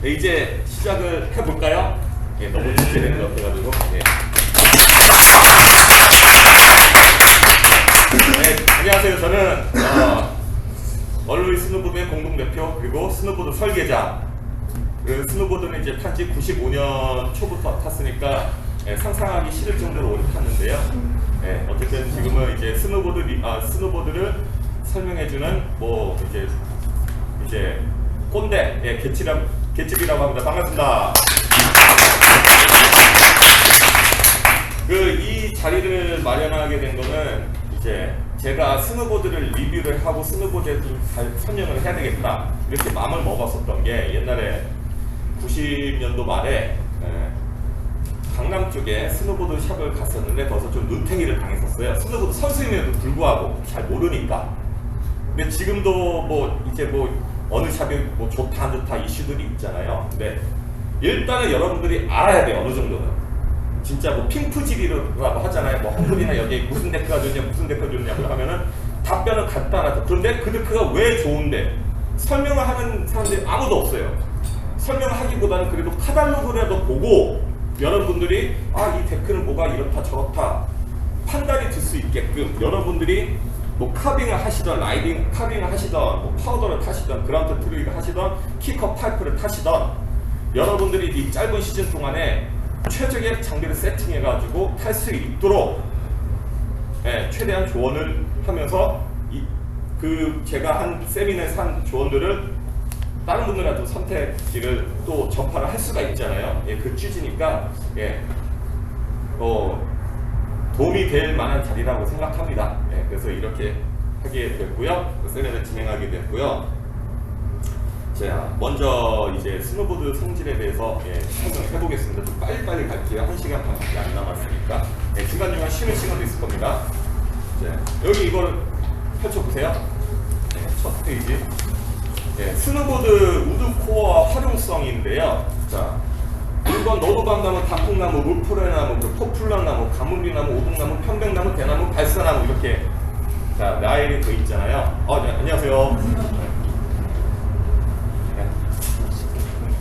네, 이제 시작을 해볼까요? 예, 너무 준비된 것 같아가지고. 예. 네, 안녕하세요. 저는 얼루이 스노보드의 공동대표 그리고 스노보드 설계자. 그 스노보드는 이제 탄지 95년 초부터 탔으니까 상상하기 싫을 정도로 오래 탔는데요. 어쨌든 지금은 이제 스노보드를 설명해주는 뭐 이제 꼰대 개집이라고 합니다. 반갑습니다. 이 자리를 마련하게 된 거는 이제 제가 스노보드를 리뷰를 하고 스노보드에 좀 설명을 해야 되겠다 이렇게 마음을 먹었었던 게 옛날에 90년도 말에 강남 쪽에 스노보드 샵을 갔었는데 거기서 좀 눈탱이를 당했었어요. 스노보드 선수임에도 불구하고 잘 모르니까. 근데 지금도 어느 샵이 좋다 안 좋다 이슈들이 있잖아요. 근데 일단은 여러분들이 알아야 돼요. 어느 정도는. 진짜 핑프질이라고 하잖아요. 한글이나 여기에 무슨 데크가 좋냐 무슨 데크가 좋냐고 하면은 답변은 간단하죠. 그런데 그 데크가 왜 좋은데 설명을 하는 사람들이 아무도 없어요. 설명을 하기보다는 그래도 카탈로그라도 보고 여러분들이 이 데크는 뭐가 이렇다 저렇다 판단이 들 수 있게끔 여러분들이 카빙을 하시던 카빙을 하시던 파우더를 타시던 그라운드 트루이를 하시던 킥업 파이프를 타시던 여러분들이 이 짧은 시즌 동안에 최적의 장비를 세팅해가지고 탈 수 있도록 최대한 조언을 하면서 제가 한 세미나에서 한 조언들을 다른 분들한테 선택지를 또 전파를 할 수가 있잖아요. 그 취지니까 도움이 될 만한 자리라고 생각합니다. 그래서 이렇게 하게 됐고요. 세미나를 진행하게 됐고요. 자, 먼저 이제 스노보드 성질에 대해서 설명해 보겠습니다. 좀 빨리빨리 갈게요. 1시간 반밖에 안 남았으니까. 중간중간 쉬는 시간도 있을 겁니다. 자, 여기 이걸 펼쳐보세요. 첫 페이지. 스노보드 우드코어 활용성인데요. 자, 이건 너도박나무, 단풍나무, 물포레나무, 포플러나무, 가물리나무, 오동나무, 편백나무, 대나무, 발사나무 이렇게 자 라인이 돼 있잖아요. 네, 안녕하세요.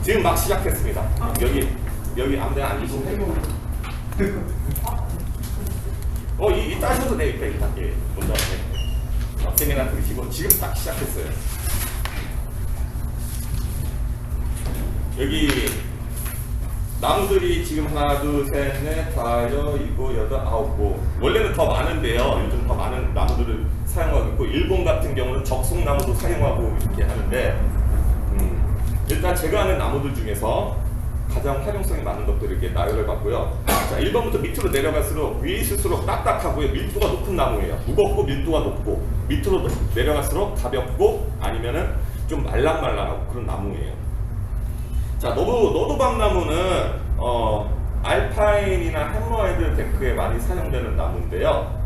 지금 막 시작했습니다. 여기 아무데나 앉으시면 돼요. 이 따셔도 되겠다. 먼저 세미나 들으시고 지금 딱 시작했어요. 여기 나무들이 지금 하나, 둘, 셋, 넷, 다섯, 일곱, 여덟, 아홉 고 원래는 더 많은데요. 요즘 더 많은 나무들을 사용하고 있고 일본 같은 경우는 적송나무도 사용하고 이렇게 하는데 일단 제가 아는 나무들 중에서 가장 활용성이 많은 것들을 이렇게 나열을 봤고요. 자, 1번부터 밑으로 내려갈수록 위에 있을수록 딱딱하고요. 밀도가 높은 나무예요. 무겁고 밀도가 높고 밑으로 내려갈수록 가볍고 아니면은 좀 말랑말랑하고 그런 나무예요. 자, 너도박나무는 알파인이나 해머헤드 데크에 많이 사용되는 나무인데요.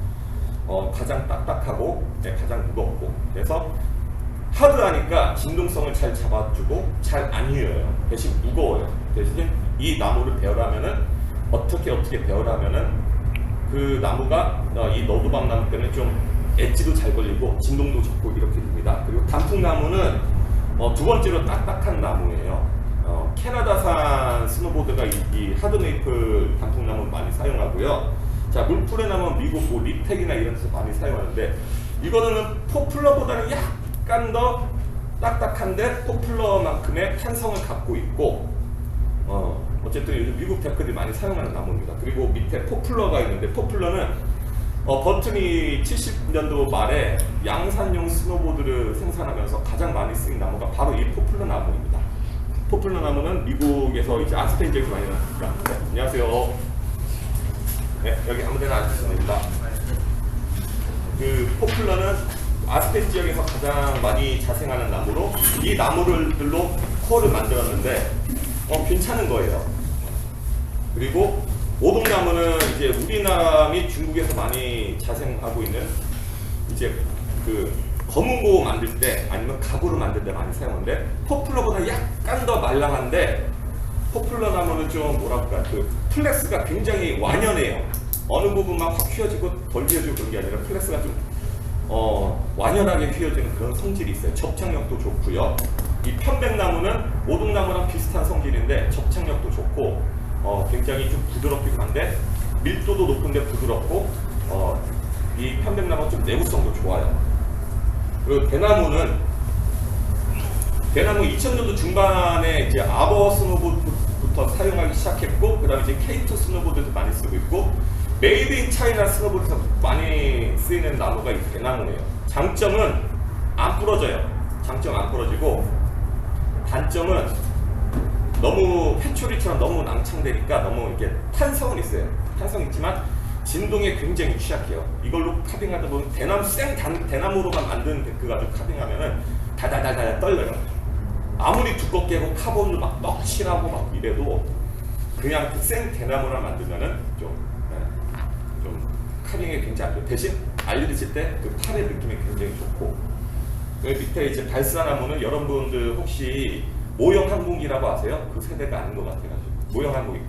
가장 딱딱하고 가장 무겁고 그래서 하드하니까 진동성을 잘 잡아주고 잘 안 휘어요. 대신 무거워요. 대신 이 나무를 배열하면은 어떻게 배열하면은 그 나무가 이 너도박나무 때는 좀 엣지도 잘 걸리고 진동도 적고 이렇게 됩니다. 그리고 단풍나무는 두 번째로 딱딱한 나무예요. 캐나다산 스노보드가 이 하드메이플 단풍나무 많이 사용하고요. 자, 물풀에나무 미국 리텍이나 이런 데서 많이 사용하는데 이거는 포플러보다는 약간 더 딱딱한데 포플러만큼의 탄성을 갖고 있고 어쨌든 요즘 미국 데크들이 많이 사용하는 나무입니다. 그리고 밑에 포플러가 있는데 포플러는 버튼이 70년도 말에 양산용 스노보드를 생산하면서 가장 많이 쓰인 나무가 바로 이 포플러 나무입니다. 포플러 나무는 미국에서 이제 아스펜 지역에서 많이 나옵니다. 안녕하세요. 여기 아무데나 앉으시면 됩니다. 그 포플러는 아스펜 지역에서 가장 많이 자생하는 나무로 이 나무들로 코어를 만들었는데 괜찮은 거예요. 그리고 오동나무는 이제 우리나라 및 중국에서 많이 자생하고 있는 이제 검은고 만들 때 아니면 가구를 만들 때 많이 사용하는데 포플러보다 약간 더 말랑한데 포플러 나무는 좀 뭐랄까 플렉스가 굉장히 완연해요. 어느 부분만 확 휘어지고 덜 휘어지고 그런 게 아니라 플렉스가 좀 완연하게 휘어지는 그런 성질이 있어요. 접착력도 좋고요. 이 편백나무는 오동나무랑 비슷한 성질인데 접착력도 좋고 굉장히 좀 부드럽기도 한데 밀도도 높은데 부드럽고 이 편백나무는 좀 내구성도 좋아요. 그리고 대나무 2000년도 중반에 이제 아버 스노보드부터 사용하기 시작했고, 그 다음에 이제 K2 스노보드도 많이 쓰고 있고, 메이드 인 차이나 스노보드에서 많이 쓰이는 나무가 이 대나무예요. 장점은 안 부러져요. 장점 안 부러지고, 단점은 너무 회초리처럼 너무 낭창되니까 너무 이렇게 탄성은 있어요. 탄성 있지만 진동에 굉장히 취약해요. 이걸로 카빙하다 보면 대나무로만 만든 데크 가지고 카빙하면은 다다다다 떨려요. 아무리 두껍게 하고 카본을 막 넋칠하고 막 이래도 그냥 그 생 대나무를 만들면은 좀 카빙이 굉장히 안 돼요. 대신 알려드실 때 그 팔의 느낌이 굉장히 좋고, 여기 밑에 이제 발사나무는 여러분들 혹시 모형 항공기라고 아세요? 그 세대가 아닌 것 같아가지고 모형 항공기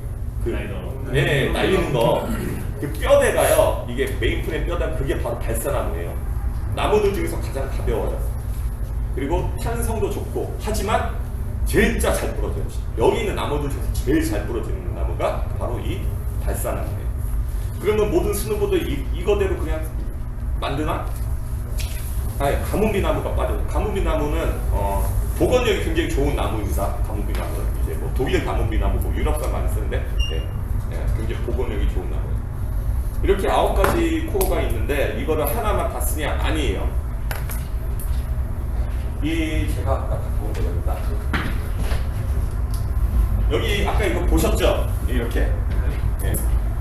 네, 날리는 거 그 뼈대가요, 이게 메인프레임 뼈대, 그게 바로 발사나무예요. 나무들 중에서 가장 가벼워요. 그리고 탄성도 좋고, 하지만 진짜 잘 부러져요. 여기 있는 나무들 중에서 제일 잘 부러지는 나무가 바로 이 발사나무예요. 그러면 모든 스노보드 이거대로 그냥 만드나? 아니, 가뭄비나무가 빠져요. 가뭄비나무는 복원력이 굉장히 좋은 나무입니다. 가뭄비나무는 이제 뭐 독일 가뭄비나무, 뭐 유럽산 많이 쓰는데 굉장히 복원력이 좋은 나무예요. 이렇게 9가지 코어가 있는데 이거를 하나만 다 쓰냐? 아니에요. 제가 아까 갖고 온 거였다. 여기 아까 이거 보셨죠? 이렇게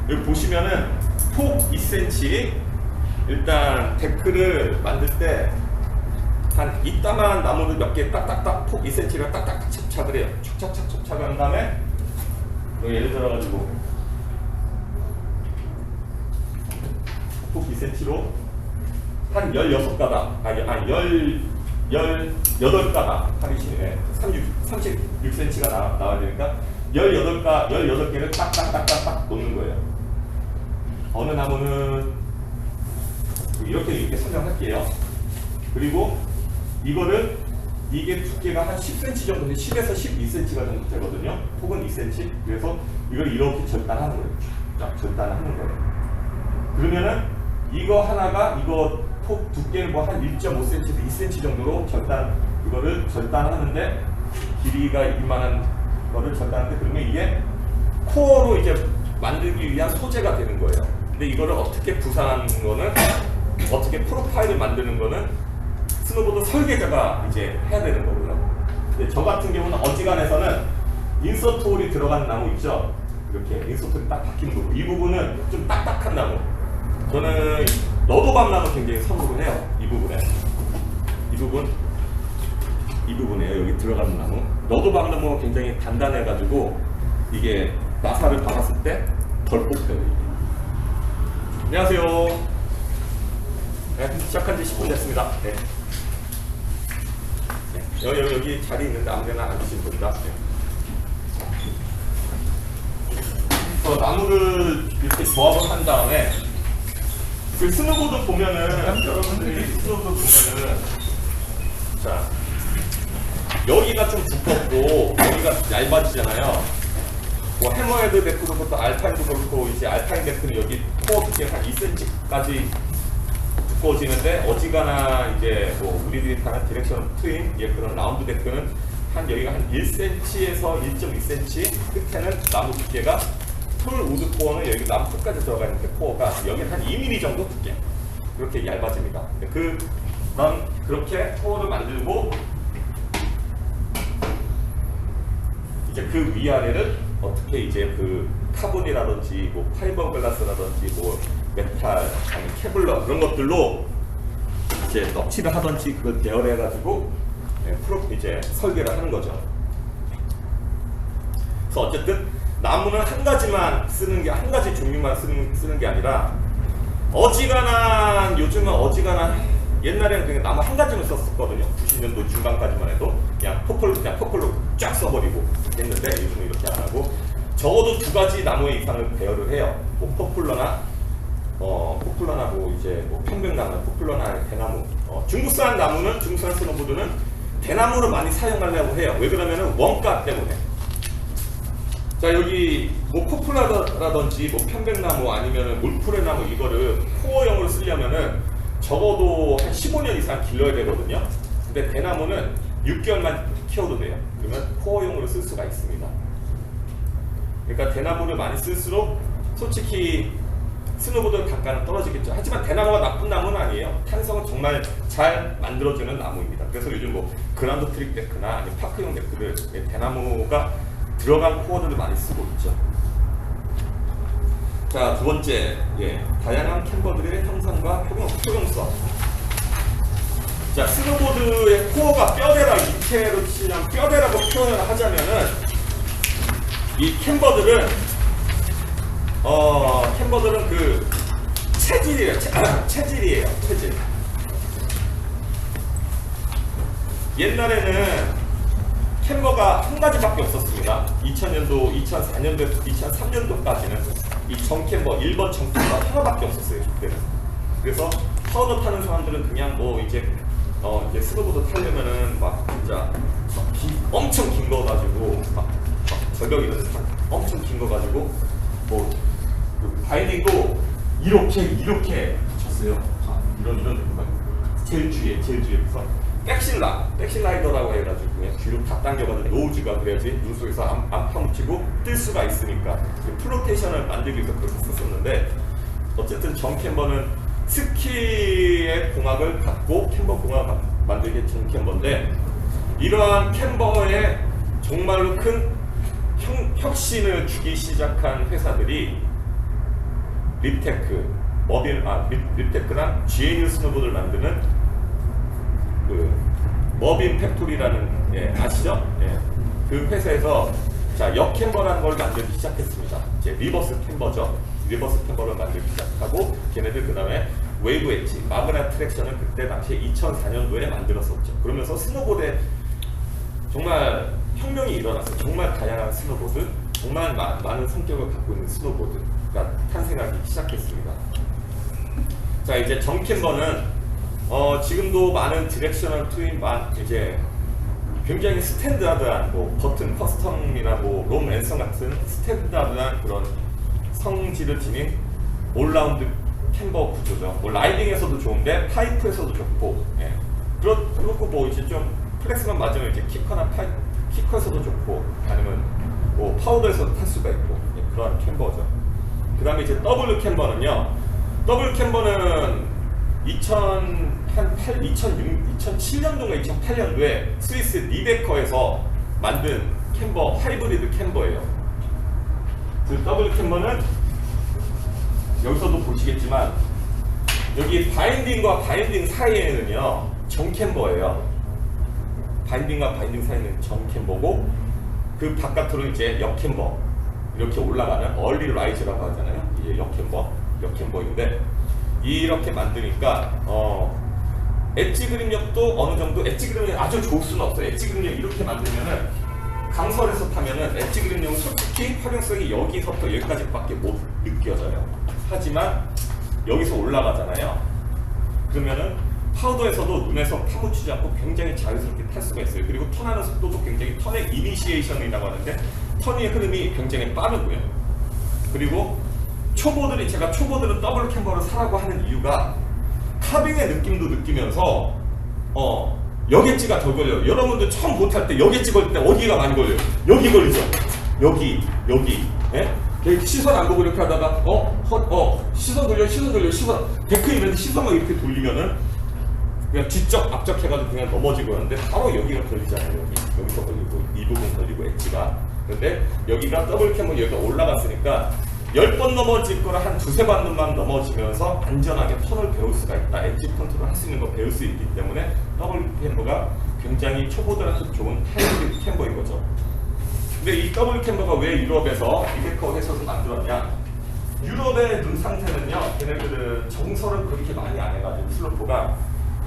여기 보시면은 폭 2cm, 일단 데크를 만들 때 한 이따만 나무를 몇 개 딱딱딱 폭 2cm를 딱딱 접착을 해요. 착착착 접착한 다음에 예를 들어가지고 폭 2cm로 한 16가닥, 아니 18가닥 하기 36cm가 나와야 되니까 18개를 딱딱딱딱 놓는 거예요. 어느 나무는 이렇게 설명할게요. 그리고 이거를, 이게 두께가 한 10cm 정도, 10에서 12cm가 정도 되거든요. 폭은 2cm. 그래서 이걸 이렇게 절단하는 거예요. 쫙 절단하는 거예요. 그러면은 이거 하나가, 이거 폭 두께는 뭐 한 1.5cm에서 2cm 정도로 이거를 절단하는데, 길이가 이만한 거를 절단하는데, 그러면 이게 코어로 이제 만들기 위한 소재가 되는 거예요. 근데 이거를 어떻게 구상하는 거는, 어떻게 프로파일을 만드는 거는 스노보드 설계자가 이제 해야 되는 거고요. 근데 저 같은 경우는 어지간해서는 인서트 홀이 들어간 나무 있죠? 이렇게 인서트 홀이 딱 박히는 거고, 이 부분은 좀 딱딱한 나무, 저는 너도밤 나무 굉장히 선호를 해요. 이 부분에 여기 들어가는 나무, 너도밤 나무가 굉장히 단단해가지고 이게 나사를 박았을 때 덜 뽑혀요. 안녕하세요. 네, 시작한 지 10분 됐습니다. 네. 여기 자리 있는데 아무데나 앉으시면 됩니다. 네. 나무를 이렇게 조합을 한 다음에, 그 스노보드 보면은, 여러분들이 스노보드 보면은, 자, 여기가 좀 두껍고 여기가 얇아지잖아요. 뭐 해머헤드 데크도 그렇고 알파인도 그렇고, 이제 알파인 데크는 여기 코어 두께가 한 2cm까지 두꺼워지는데, 어지간한 이제 뭐 우리들이 타는 디렉션 트윈, 그런 라운드 데크는 한 여기가 한 1cm에서 1.2cm, 끝에는 나무 두께가, 풀 우드 코어는 여기 나무 끝까지 들어가 있는데 코어가 여기는 한 2mm 정도 두께, 그렇게 얇아집니다. 그렇게 코어를 만들고, 이제 그 위아래를 어떻게 이제 그 카본이라든지 뭐 파이버 글라스라든지 뭐 메탈, 아니 케블러, 그런 것들로 이제 넙치를 하든지 그걸 대열해가지고 이제 설계를 하는 거죠. 그래서 어쨌든 나무는 한 가지만 쓰는 게, 한 가지 종류만 쓰는 게 아니라, 요즘은 옛날에는 그냥 나무 한 가지만 썼었거든요. 90년도 중반까지만 해도 그냥 포폴로 쫙 써버리고 했는데, 요즘은 이렇게 안 하고 적어도 2가지 나무의 이상을 배열을 해요. 뭐 포플러나 뭐 이제 뭐 편백나무, 포플러나 대나무. 중국산 스노보드는 대나무를 많이 사용하려고 해요. 왜 그러냐면 원가 때문에. 자, 여기 뭐 포플라라든지 뭐 편백나무 아니면 물풀의나무 이거를 코어용으로 쓰려면은 적어도 한 15년 이상 길러야 되거든요. 근데 대나무는 6개월만 키워도 돼요. 그러면 코어용으로 쓸 수가 있습니다. 그러니까 대나무를 많이 쓸수록 솔직히 스노보드 단가는 떨어지겠죠. 하지만 대나무가 나쁜 나무는 아니에요. 탄성은 정말 잘 만들어주는 나무입니다. 그래서 요즘 뭐 그라운드 트릭 데크나 아니면 파크용 데크를 대나무가 들어간 코어들을 많이 쓰고 있죠. 자, 두 번째, 다양한 캠버들의 형상과 효용성. 자, 스노보드의 코어가 뼈대라, 밑에로 치면 뼈대라고 표현을 하자면은 이 캠버들은 그 체질이에요. 체질이에요. 체질. 옛날에는 캠버가 한 가지밖에 없었습니다. 2000년도, 2004년도, 2003년도까지는 이 정캠버, 1번 정캠버 하나밖에 없었어요. 그때는. 그래서 파우더 타는 사람들은 그냥 뭐 이제 스노보드 타려면은 막 진짜 엄청 긴 거 가지고 막 절벽 이런 데서 엄청 긴 거 가지고 뭐 그 바이딩도 이렇게 쳤어요. 이런 제일 뒤에 그래서 백실라이더라고 해가지고 그냥 뒤로 다 당겨가지고 노우즈가 그래야지 물속에서 안 파묻히고 뜰 수가 있으니까 플로테이션을 만들기 위해서 그렇게 썼었는데, 어쨌든 정캠버는 스키의 공학을 갖고 캠버 공학을 만들게 된 캠버인데, 이러한 캠버에 정말로 큰 혁신을 주기 시작한 회사들이 립테크랑 GNU 스노보드를 만드는 그 머빈 팩토리라는, 아시죠? 그 회사에서 자, 역캠버라는 걸 만들기 시작했습니다. 이제 리버스 캠버죠. 리버스 캠버를 만들기 시작하고, 걔네들 그 다음에 웨이브 엣지, 마그나 트랙션을 그때 당시에 2004년도에 만들었었죠. 그러면서 스노보드에 정말 혁명이 일어났어요. 정말 다양한 스노보드, 정말 많은 성격을 갖고 있는 스노보드가 탄생하기 시작했습니다. 자, 이제 정캠버는 지금도 많은 디렉셔널 트윈 이제 굉장히 스탠다드한 뭐 버튼 커스텀이나 뭐 롬 앤선 같은 스탠다드한 그런 성질을 지닌 올라운드 캠버 구조죠. 뭐 라이딩에서도 좋은데 파이프에서도 좋고, 그렇고 뭐 이제 좀 플렉스만 맞으면 이제 키커에서도 좋고, 아니면 뭐 파우더에서도 탈 수가 있고, 그런 캠버죠. 그 다음에 이제 더블 캠버는요. 더블 캠버는 2007년도인가 2008년도에 스위스 리베커에서 만든 캠버, 하이브리드 캠버예요. 그 더블 캠버는 여기서도 보시겠지만 여기 바인딩과 바인딩 사이에는요 정캠버예요. 바인딩과 바인딩 사이는 정캠버고, 그 바깥으로 이제 역캠버, 이렇게 올라가는 얼리 라이즈라고 하잖아요. 이게 역캠버인데, 이렇게 만드니까 엣지 그립력도 어느 정도, 엣지 그립력이 아주 좋을 수는 없어요. 엣지 그립력 이렇게 만들면은 강설에서 타면은 엣지 그립력은 솔직히 활용성이 여기서부터 여기까지밖에 못 느껴져요. 하지만 여기서 올라가잖아요. 그러면은 파우더에서도 눈에서 파묻히지 않고 굉장히 자유스럽게 탈 수가 있어요. 그리고 턴하는 속도도 굉장히, 턴의 이니시에이션이라고 하는데 턴의 흐름이 굉장히 빠르고요. 그리고 제가 초보들은 더블 캠버를 사라고 하는 이유가 카빙의 느낌도 느끼면서 여기 엣지가 더 걸려요. 여러분들 처음 보트할 때 여기 엣지 걸릴 때 어디가 많이 걸려요? 여기 걸리죠. 여기 시선 안 보고 이렇게 하다가 시선 돌려 데크 이런데 시선만 이렇게 돌리면은 그냥 뒤적 앞적해가지고 그냥 넘어지고 하는데 바로 여기가 걸리잖아요. 여기서 걸리고 이 부분 걸리고 엣지가. 근데 여기가 더블 캠버 여기가 올라갔으니까 10번 넘어질 거라 한 두세 번만 넘어지면서 안전하게 턴을 배울 수가 있다. 엣지 컨트롤 할 수 있는 거 배울 수 있기 때문에 더블 캠버가 굉장히 초보들한테 좋은 하이브리드 캠버인 거죠. 근데 이 더블 캠버가 왜 유럽에서 리베커 회사에서 만들었냐? 유럽의 눈 상태는요, 걔네들은 정설을 그렇게 많이 안 해가지고 슬로프가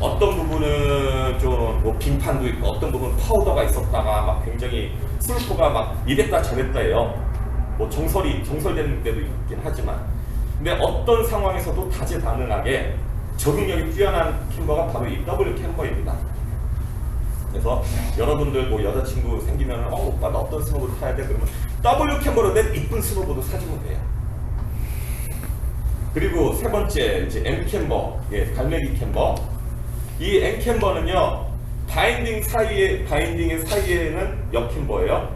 어떤 부분은 좀 뭐 빙판도 있고 어떤 부분은 파우더가 있었다가 막 굉장히 슬로프가 막 이랬다 저랬다예요. 뭐 정설되는 데도 있긴 하지만, 근데 어떤 상황에서도 다재다능하게 적응력이 뛰어난 캠버가 바로 이 더블 캠버입니다. 그래서 여러분들 뭐 여자친구 생기면 오빠 나 어떤 스노보드 타야 돼? 그러면 W 캠버로 된 이쁜 스노보드 사주면 돼요. 그리고 세 번째 이제 M 캠버, 갈매기 캠버. 이 M 캠버는요 바인딩의 사이에는 역 캠버예요.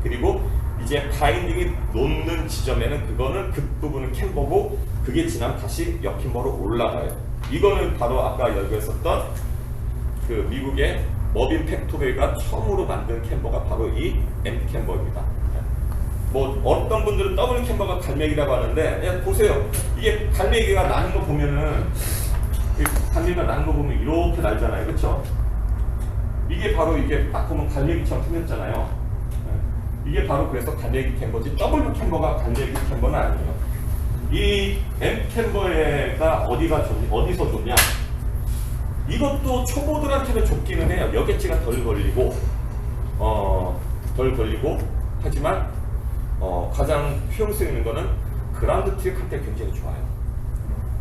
그리고 이제 바인딩이 놓는 지점에는 그거는 끝부분은 캠버고 그게 지나면 다시 역 캠버로 올라가요. 이거는 바로 아까 열거했었던 그 미국의 머빈 팩토리가 처음으로 만든 캠버가 바로 이 M 캠버입니다. 뭐 어떤 분들은 W 캠버가 갈매기라고 하는데 보세요. 이게 갈매기가 나는 거 보면은 갈매기가 나는 거 보면 이렇게 날잖아요. 그렇죠? 이게 바로 이게 딱 보면 갈매기처럼 생겼잖아요. 이게 바로 그래서 갈매기 캠버지 W 캠버가 갈매기 캠버는 아니에요. 이 M 캠버가 어디서 좋냐? 이것도 초보들한테는 좋기는 해요. 여객지가 덜 걸리고 하지만 가장 효용성 있는 거는 그라운드 트릭 할 때 굉장히 좋아요.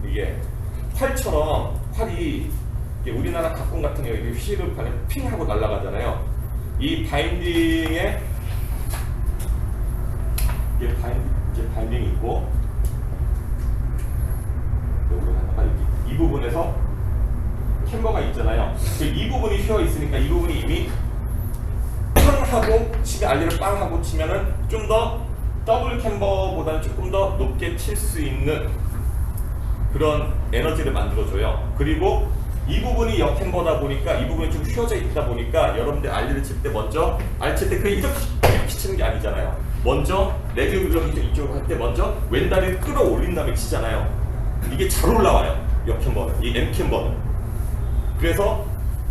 이게 활이 우리나라 각종 같은 경우에 휘를 가면 핑 하고 날아가잖아요. 이 바인딩에 이게 바인딩이 있고 이 부분에서 캠버가 있잖아요. 이 부분이 휘어 있으니까 이 부분이 이미 빵 하고 치면 알리를 빵 하고 치면은 좀 더 더블 캠버보다는 조금 더 높게 칠 수 있는 그런 에너지를 만들어줘요. 그리고 이 부분이 역캠버다 보니까 이 부분이 좀 휘어져 있다 보니까 여러분들 알리를 칠 때 먼저 알칠 때 그 이렇게 치는 게 아니잖아요. 먼저 레그 이쪽으로 할 때 먼저 왼다리를 끌어올린 다음에 치잖아요. 이게 잘 올라와요. 역캠버는 이 M캠버는. 그래서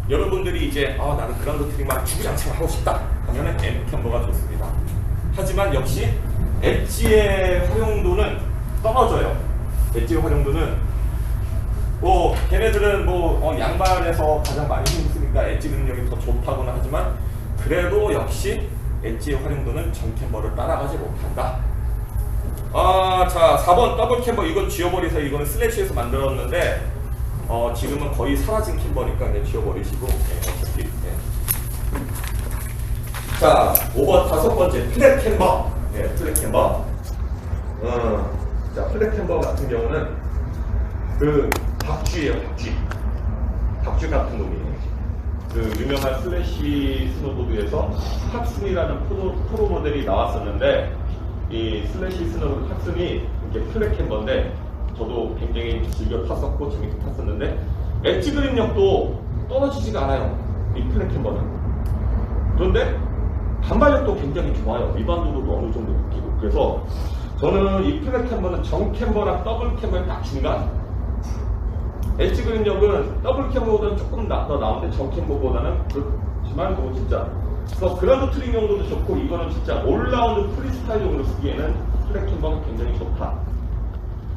여러분들이 이제 나는 그라운드 트릭만 주구장창 하고 싶다 하면은 M캠버가 좋습니다. 하지만 역시 엣지의 활용도는 떨어져요. 엣지의 활용도는 걔네들은 양발에서 가장 많이 힘쓰니까 엣지 능력이 더 좋다고는 하지만 그래도 역시 엣지의 활용도는 전캠버를 따라가지 못한다. 자 4번 더블 캠버 이건 지워버리세요. 이거는 슬래시에서 만들었는데 지금은 거의 사라진 캠버니까 그냥 지워버리시고 어차피 자 5번 다섯 번째 플랫 캠버. 플랫 캠버. 자 플랫 캠버 같은 경우는 그 박쥐예요. 박쥐 같은 놈이에요. 그 유명한 슬래시 스노보드에서 탑슨이라는 프로 모델이 나왔었는데 이 슬래시 스노보드 탑슨이 이게 플랫 캠버인데 저도 굉장히 즐겨 탔었고 재밌게 탔었는데 엣지 그립력도 떨어지지가 않아요. 이 플랫 캠버는. 그런데 반발력도 굉장히 좋아요. 리바운드도 어느 정도 느끼고. 그래서 저는 이 플랫 캠버는 정 캠버랑 더블 캠버의 딱 중간. 엣지 그립력은 더블 캠버보다는 조금 더 나은데 정 캠버보다는 그렇지만 뭐 진짜. 그래서 그라운드 트릭 용도도 좋고 이거는 진짜 올라운드 프리스타일용으로 쓰기에는 플랫 캠버가 굉장히 좋다.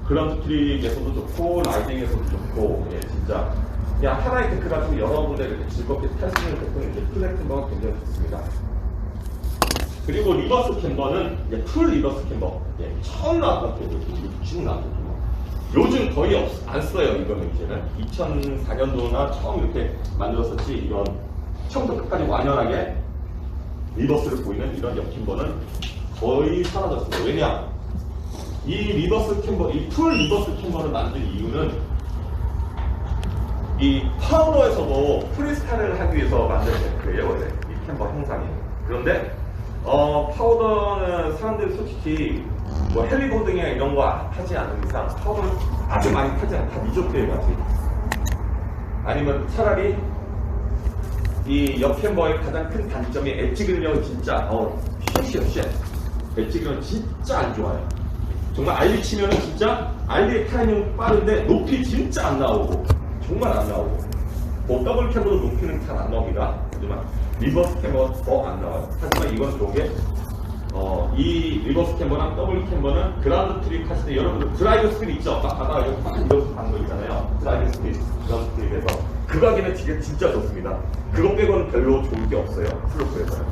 그라운드 트릭에서도 좋고 라이딩에서도 좋고 진짜 그냥 하나의 데크 가지고 여러분들 이렇게 즐겁게 탈 수 있는 데크는 이제 플랫 캠버가 굉장히 좋습니다. 그리고 리버스 캠버는 이제 풀 리버스 캠버. 처음 나왔던 캠버, 지금 나왔던 캠버. 요즘 거의 안 써요. 이거는 이제는 2004년도나 처음 이렇게 만들었었지. 이런 처음부터 끝까지 완연하게 리버스를 보이는 이런 역캠버는 거의 사라졌습니다. 왜냐? 이 리버스 캠버, 이 풀 리버스 캠버를 만든 이유는 이 파우더에서도 프리스타일을 하기 위해서 만든 데크예요. 원래 이 캠버 형상이. 그런데 파우더는 사람들이 솔직히 뭐 헬리보딩이나 이런 거 하지 않는 이상 파우더를 아주 많이 타지 않아. 다 리조트에 가지. 아니면 차라리 이 역캠버의 가장 큰 단점이 엣지 그립력은 진짜 쉣. 엣지 그립력은 진짜 안 좋아요. 정말 알리 치면은 진짜 알리의 타이밍은 빠른데 높이 진짜 안 나오고 정말 안 나오고 더블 캠버도 높이는 잘 안 나옵니다. 하지만 리버스 캠버가 더 안 나와요. 하지만 이건 좋은 게 이 리버스 캠버랑 더블 캠버는 그라운드 트릭 하실 때 여러분들 드라이브 스피드 있죠? 딱 가다가 이렇게 막 이렇게 가는 거 있잖아요. 드라이브 스피드, 그라운드 트릭에서 그 가기는 진짜 좋습니다. 그거 빼고는 별로 좋은 게 없어요. 플로프에서는.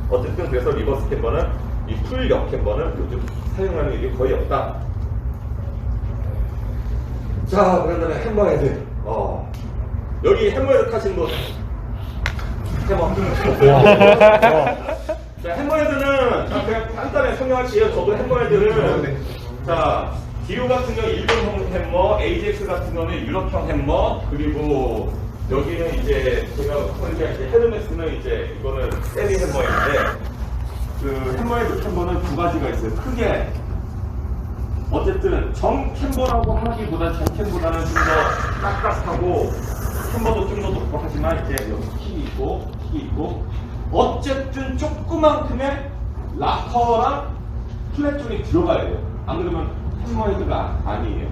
어쨌든 그래서 리버스 캠버는 이 풀 역 캠버는 요즘 사용하는 게 거의 없다. 자, 그러면 햄버헤드. 여기 햄버헤드 타신 분 자, 햄머헤드는 그냥 간단하게 설명할게요. 저도 햄머헤드는 자 기우 같은 경우 일본형 햄머, AJX 같은 경우는 유럽형 햄머, 그리고 여기는 이제 제가 보니까 이제 헤르메스는 이제 이거는 세미 햄머인데 그 햄머헤드 햄머는 두 가지가 있어요. 크게 어쨌든 정 캠버라고 하기보다 정 캠보다는 좀 더 딱딱하고 캠버도 좀 더 높고 하지만 이제 여기 킥이 있고 어쨌든 조그만큼의 락커랑 플랫존이 들어가야 돼요. 안 그러면 햄머헤드가 아니에요.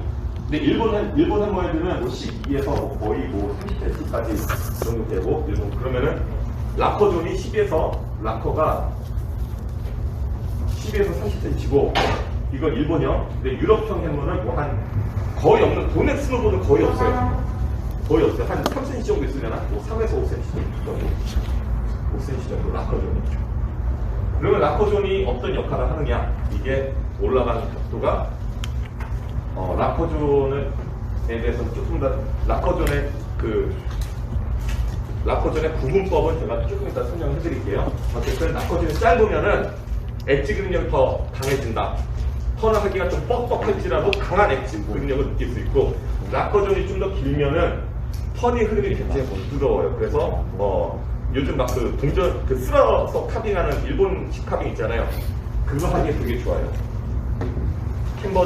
근데 일본 햄머헤드는 뭐 12에서 거의 뭐 30cm까지 정도 되고 그러면은 락커존이 10에서 락커가 10에서 30cm고 이건 일본형. 근데 유럽형 햄머는 뭐 한 거의 없는 도넥 스노보는 거의 없어요. 거의 없어요. 한 3cm 정도 있으려나? 뭐 3에서 5cm 정도. 5cm 정도 락커존이. 그러면 락커존이 어떤 역할을 하느냐? 이게 올라가는 각도가 락커존에 대해서 조금 더 락커존의 구분법은 제가 조금 이따 설명해 드릴게요. 어쨌든 락커존이 짧으면은 엣지 그립력이 더 강해진다. 턴을 하기가 좀 뻑뻑할지라도 강한 엣지 그립력을 느낄 수 있고 락커존이 좀 더 길면은 턴이 흐름이 굉장히 부드러워요. 그래서 요즘 막 그 동전 쓸어서 카빙하는 일본식 카빙 있잖아요. 그거 하기에 되게 좋아요. 캠버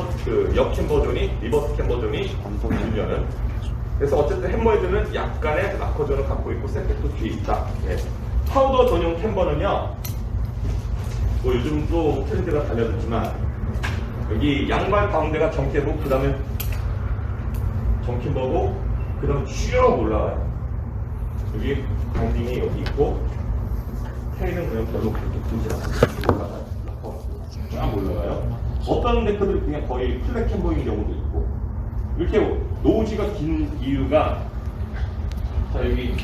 옆 캠버존이 리버스 캠버존이 길면은 그래서 어쨌든 햄머헤드는 약간의 락커존을 갖고 있고 셋백도 뒤에 있다. 네. 파우더 전용 캠버는요. 뭐 요즘도 트렌드가 달려졌지만 여기 양발 가운데가 정캠버 그 다음에 정캠버고 그 다음에 쭉 올라가요. 여기 바운딩이 여기 있고 테일은 그냥 별로 그렇게 길지 않고 올라가요. 쫙 올라가요. 어떤 데크들이 그냥 거의 플랫 캠버인 경우도 있고 이렇게 노즈가 긴 이유가 자 여기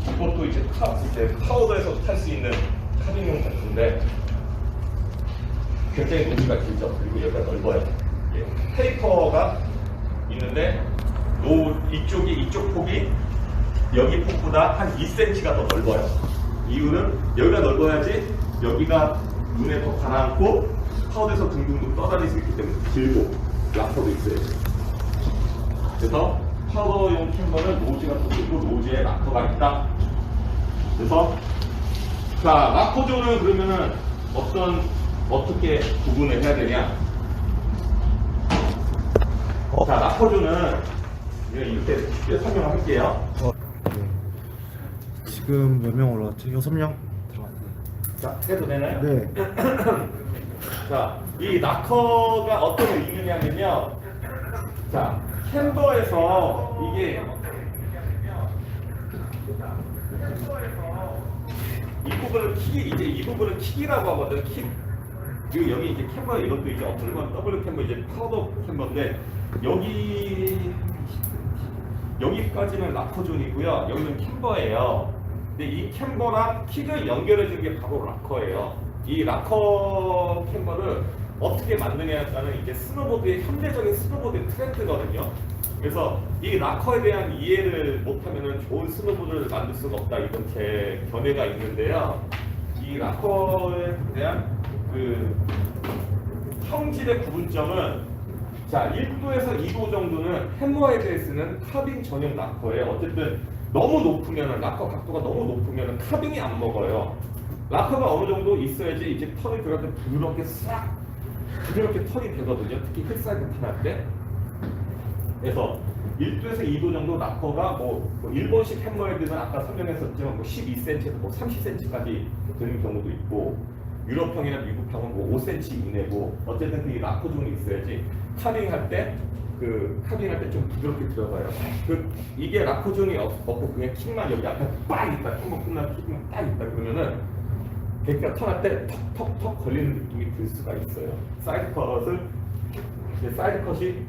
이것도 이제 파우더에서 탈 수 있는 카빙용 제품인데 굉장히 노즈가 길죠. 그리고 여기가 넓어요. 테이퍼가 있는데 이쪽 폭이 여기 폭보다 한 2cm가 더 넓어요. 이유는 여기가 넓어야지 여기가 눈에 더 가라앉고 파우더에서 둥둥둥 떠다닐 수 있기 때문에 길고 락커도 있어요. 그래서 파우더용 캠버는 노즈가 더 길고 노즈에 락커가 있다. 그래서 자 락커존은 그러면은 어떻게 구분을 해야 되냐? 자 락커존은 이렇게 쉽게 설명을 할게요. 지금 몇 명 올라왔죠? 6명 들어왔어요. 자, 해도 되나요? 네. 자, 이 락커가 어떤 의미냐면요. 자, 캠버에서 이게 이 부분을 킥이라고 하거든. 킥. 그리고 여기 이제 캠버 이것도 이제 어플 건 더블 캠버 이제 파우더 캠버인데 여기까지는 락커존이고요. 여기는 캠버예요. 근데 이 캠버랑 킥을 연결해주는 게 바로 락커예요. 이 락커 캠버를 어떻게 만드냐는 이제 스노보드의 현대적인 스노보드의 트렌드거든요. 그래서 이 락커에 대한 이해를 못하면 좋은 스노보드를 만들 수가 없다. 이건 제 견해가 있는데요. 이 락커에 대한 그 형질의 구분점은 자 1도에서 2도 정도는 햄머헤드에 쓰는 카빙 전용 락커예요. 어쨌든 너무 높으면 락커 각도가 너무 높으면 카빙이 안 먹어요. 락커가 어느 정도 있어야지 이제 턴이 들어갈 때 부드럽게 턴이 되거든요. 특히 힐사이드 턴할 때. 그래서 1도에서 2도 정도 락커가 뭐 일본식 햄머헤드는 아까 설명했었지만 뭐 12cm에서 뭐 30cm까지 되는 경우도 있고 유럽형이나 미국형은 뭐 5cm 이내고 어쨌든 그 락커존이 있어야지 카빙할 때 좀 부드럽게 들어가요. 이게 락커존이 없고 그냥 킥만 여기 앞에 빡 있다. 킥만 끝나면 킥만 딱 있다 그러면은 그러니까 턴할 때 턱턱턱 걸리는 느낌이 들 수가 있어요. 사이드 컷이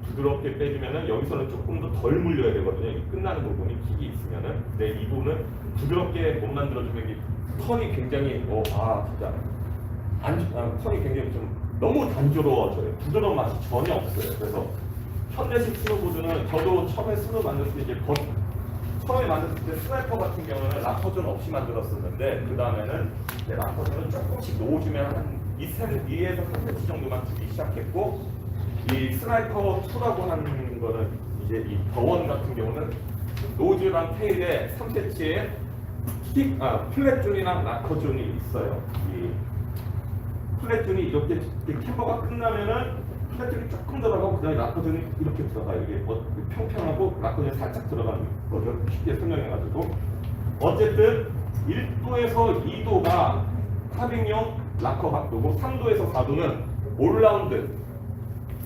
부드럽게 빼주면은 여기서는 조금 더 덜 물려야 되거든요. 이 끝나는 부분이 킥이 있으면은. 근데 이 부분은 부드럽게 못 만들어주면 턴이 굉장히 진짜 턴이 굉장히 좀 너무 단조로워져요. 부드러운 맛이 전혀 없어요. 그래서 현대식 스노보드는 저도 처음에 스노 만들 때 이제 처음에 만들었을 때 스나이퍼 같은 경우는 락커존 없이 만들었었는데 그 다음에는 락커존을 조금씩 놓아주면 한 2에서 3cm 정도만 주기 시작했고 이 스나이퍼 2라고 하는 거는 이제 이 더원 같은 경우는 노즈랑 테일에 3cm의 플랫존이랑 락커존이 있어요. 이 플랫존이 이렇게 캠버가 끝나면은 플랫존이 조금 들어가고 그다음에 락커존이 이렇게 들어가요. 이게 평평하고 락커존이 살짝 들어가는 거를 쉽게 설명해가지고 어쨌든 1도에서 2도가 카빙용 락커 각도고 3도에서 4도는 올라운드